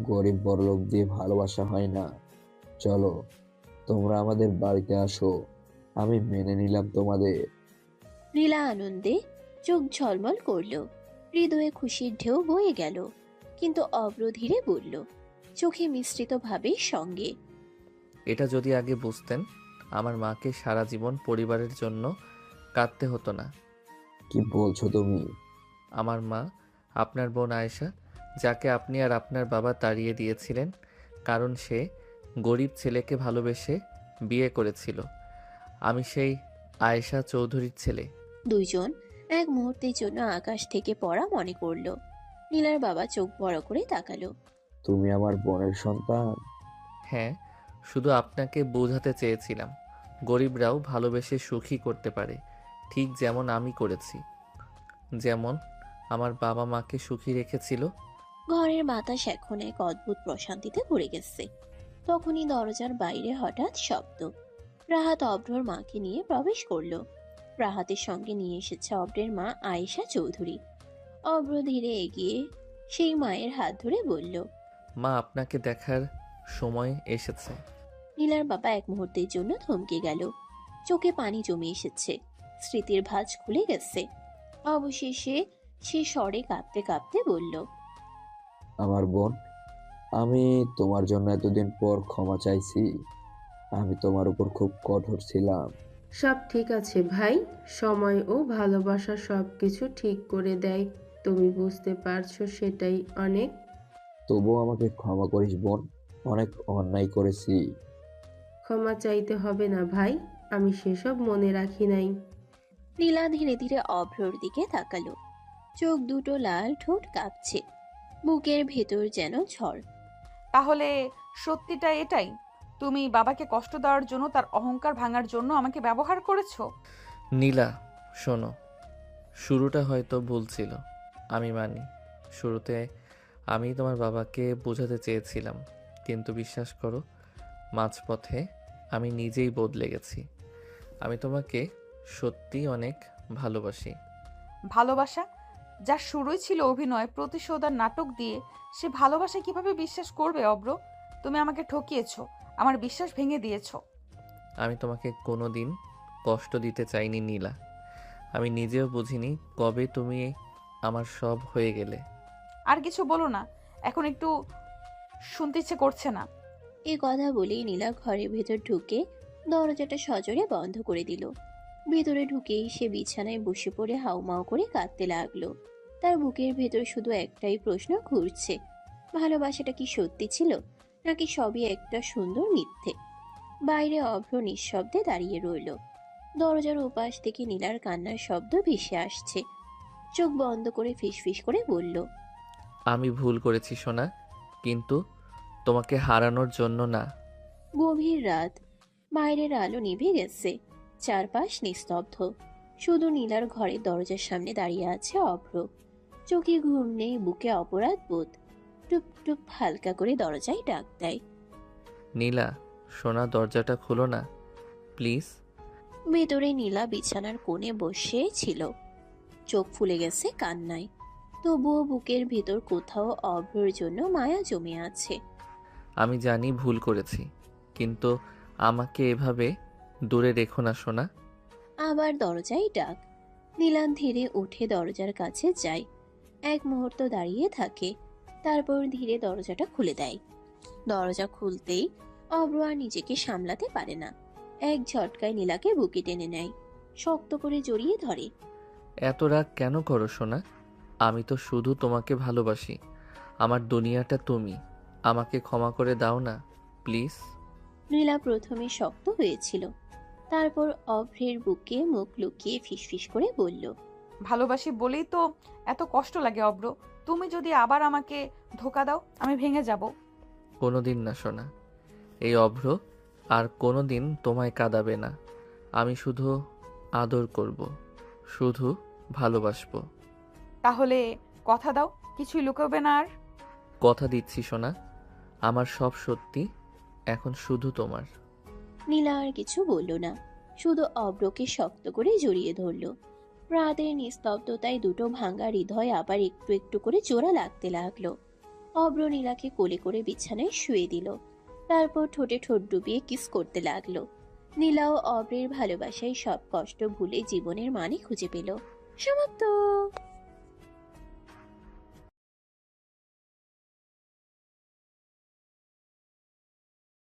গরিব বড়লোক দিয়ে ভালোবাসা হয় না। চলো, তোমরা আমাদের বাড়িতে আসো, আমি মেনে নিলাম তোমাদের। নীলা আনন্দে চোখ ঝলমল করল, হৃদয়ে খুশির ঢেউ বয়ে গেল। কিন্তু অব্র ধীরে বলল, চোখে মিশ্রিত ভাবে সঙ্গে, এটা যদি আগে বুঝতেন, আমার মাকে সারা জীবন পরিবারের জন্য কাঁদতে হতো না। কি বলছো তুমি? আমার মা, আপনার বোন আয়েশা, যাকে আপনি আর আপনার বাবা তাড়িয়ে দিয়েছিলেন কারণ সে গরিব ছেলেকে ভালোবেসে বিয়ে করেছিল। আমি সেই আয়েশা চৌধুরীর ছেলে। দুইজন এক মুহূর্তের জন্য আকাশ থেকে পড়া মনে করল। নীলার বাবা চোখ বড় করে তাকালো। তুমি আমার বোনের সন্তান? হ্যাঁ, শুধু আপনাকে বোঝাতে চেয়েছিলাম, গরিবরাও ভালোবেসে সুখী করতে পারে, ঠিক যেমন আমি করেছি, যেমন আমার বাবা মাকে সুখী রেখেছিল। ঘরের বাতাস এখন এক অদ্ভুত প্রশান্তিতে ভরে গেছে। তখনই দরজার বাইরে হঠাৎ শব্দ। রাহাত অব্রর মাকে নিয়ে প্রবেশ করলো। রাহাতের সঙ্গে নিয়ে এসেছে অব্রের মা আয়েশা চৌধুরী। অব্র ধীরে এগিয়ে সেই মায়ের হাত ধরে বলল, মা, আপনাকে দেখার সময় এসেছে। নীলার বাবা এক মুহূর্তের জন্য থমকে গেল, চোখে পানি জমে এসেছে, স্মৃতির ভাঁজ খুলে গেছে। অবশেষে সে স্বরে কাঁপতে কাঁপতে বলল, আমার বোন, আমি তোমার জন্য এতদিন পর ক্ষমা চাইছি। আমি তোমার উপর খুব কঠোর ছিলাম। সব ঠিক আছে ভাই, সময় ও ভালোবাসা সব কিছু ঠিক করে দেয়। তুমি বুঝতে পারছো, সেটাই অনেক। তবুও আমাকে ক্ষমা করিস বোন, অনেক অন্যায় করেছি। ক্ষমা চাইতে হবে না ভাই, আমি সেসব মনে রাখি নাই। নীলা ধীরে ধীরে অভ্রর দিকে তাকালো। চোখ দুটো লাল, ঠোঁট কাঁপছে, বুকের ভেতর যেন ঝড়। তাহলে সত্যিটা এটাই, তুমি বাবাকে কষ্ট দেওয়ার জন্য, তার অহংকার ভাঙার জন্য আমাকে ব্যবহার করেছো? নীলা, শোনো, শুরুটা হয়তো ভুল ছিল, আমি মানি। শুরুতে আমি তোমার বাবাকে বোঝাতে চেয়েছিলাম, কিন্তু বিশ্বাস করো, মাঝপথে আমি নিজেই বদলে গেছি। আমি তোমাকে সত্যি অনেক ভালোবাসি। ভালোবাসা যার শুরুই ছিল অভিনয়, প্রতিশোধ আর নাটক দিয়ে, সে ভালোবাসা কিভাবে বিশ্বাস করবে অব্র? তুমি আমাকে ঠকিয়েছো, আমার বিশ্বাস ভেঙে দিয়েছো। আমি তোমাকে কোনো দিন কষ্ট দিতে চাইনি নীলা। আমি নিজেও বুঝিনি কবে তুমি আমার সব হয়ে গেলে। আর কিছু বলো না, এখন একটু শুনতে ইচ্ছে করছে না। এই কথা বলেই নীলা ঘরের ভেতর ঢুকে দরজাটা সজোরে বন্ধ করে দিল। ভেতরে ঢুকেই সে বিছানায় বসে পড়ে হাউমাউ করে কাঁদতে লাগলো। তার বুকের ভেতর শুধু একটাই প্রশ্ন ঘুরছে, ভালোবাসাটা কি সত্যি ছিল নাকি সবই একটা সুন্দর মিথ্যে। বাইরে অভ্র নিঃশব্দে দাঁড়িয়ে রইল। দরজার ওপাশ থেকে নীলার কান্নার শব্দ ভেসে আসছে। চোখ বন্ধ করে ফিসফিস করে বলল, আমি ভুল করেছি সোনা, কিন্তু তোমাকে হারানোর জন্য না। গভীর রাত, বাইরের আলো নিভে গেছে, চারপাশ নিস্তব্ধ। শুধু নীলার ঘরের দরজার সামনে দাঁড়িয়ে আছে অভ্র। চোখে ঘুম নেই, বুকে অপরাধ বোধ। টুপ টুপ হালকা করে দরজায় ডাক দেয়। নীলা সোনা, দরজাটা খুলো না প্লিজ। ভেতরে নীলা বিছানার কোণে বসে ছিল, চোখ ফুলে গেছে কান্নায়। তবুও বুকের ভেতর কোথাও অভ্রর জন্য মায়া জমে আছে। আমি জানি ভুল করেছি, কিন্তু আমাকে এভাবে দূরে রেখো না সোনা। আবার দরজায় ডাক। নীলা ধীরে উঠে দরজার কাছে যায়। এক মুহূর্ত দাঁড়িয়ে থাকে, তারপর ধীরে দরজাটা খুলে দেয়। দরজা খুলতেই অভ্র আর নিজেকে সামলাতে পারে না। এক ঝটকায় নীলাকে বুকে টেনে নেয়, শক্ত করে জড়িয়ে ধরে। এত রাগ কেন করো সোনা? আমি তো শুধু তোমাকে ভালোবাসি। আমার দুনিয়াটা তুমি। আমাকে ক্ষমা করে দাও না প্লিজ। নীলা প্রথমে শক্ত হয়েছিল, তারপর অভ্রের বুকে মুখ লুকিয়ে ফিসফিস করে বলল, ভালোবাসি বলেই তো এত কষ্ট লাগে অব্র। তুমি যদি আবার আমাকে ধোকা দাও, আমি ভেঙে যাব। কোনোদিন না সোনা, এই অভ্র আর কোনোদিন তোমায় কাঁদাবে না। আমি শুধু আদর করব, শুধু ভালোবাসবো। তাহলে কথা দাও, কিছুই লুকাবে না আর। কথা দিচ্ছি সোনা, আমার সব সত্যি এখন শুধু তোমার। নীলা আর কিছু বলল না, শুধু অভ্রকে শক্ত করে জড়িয়ে ধরল। রাতের নিস্তব্ধতায় দুটো ভাঙা হৃদয় আবার একটু একটু করে জোড়া লাগতে লাগলো। অভ্র নীলাকে কোলে করে বিছানায় শুয়ে দিল, তারপর ঠোঁটে ঠোঁট ডুবিয়ে কিস করতে লাগলো। নীলাও অভ্রের ভালোবাসায় সব কষ্ট ভুলে জীবনের মানে খুঁজে পেল। সমাপ্ত।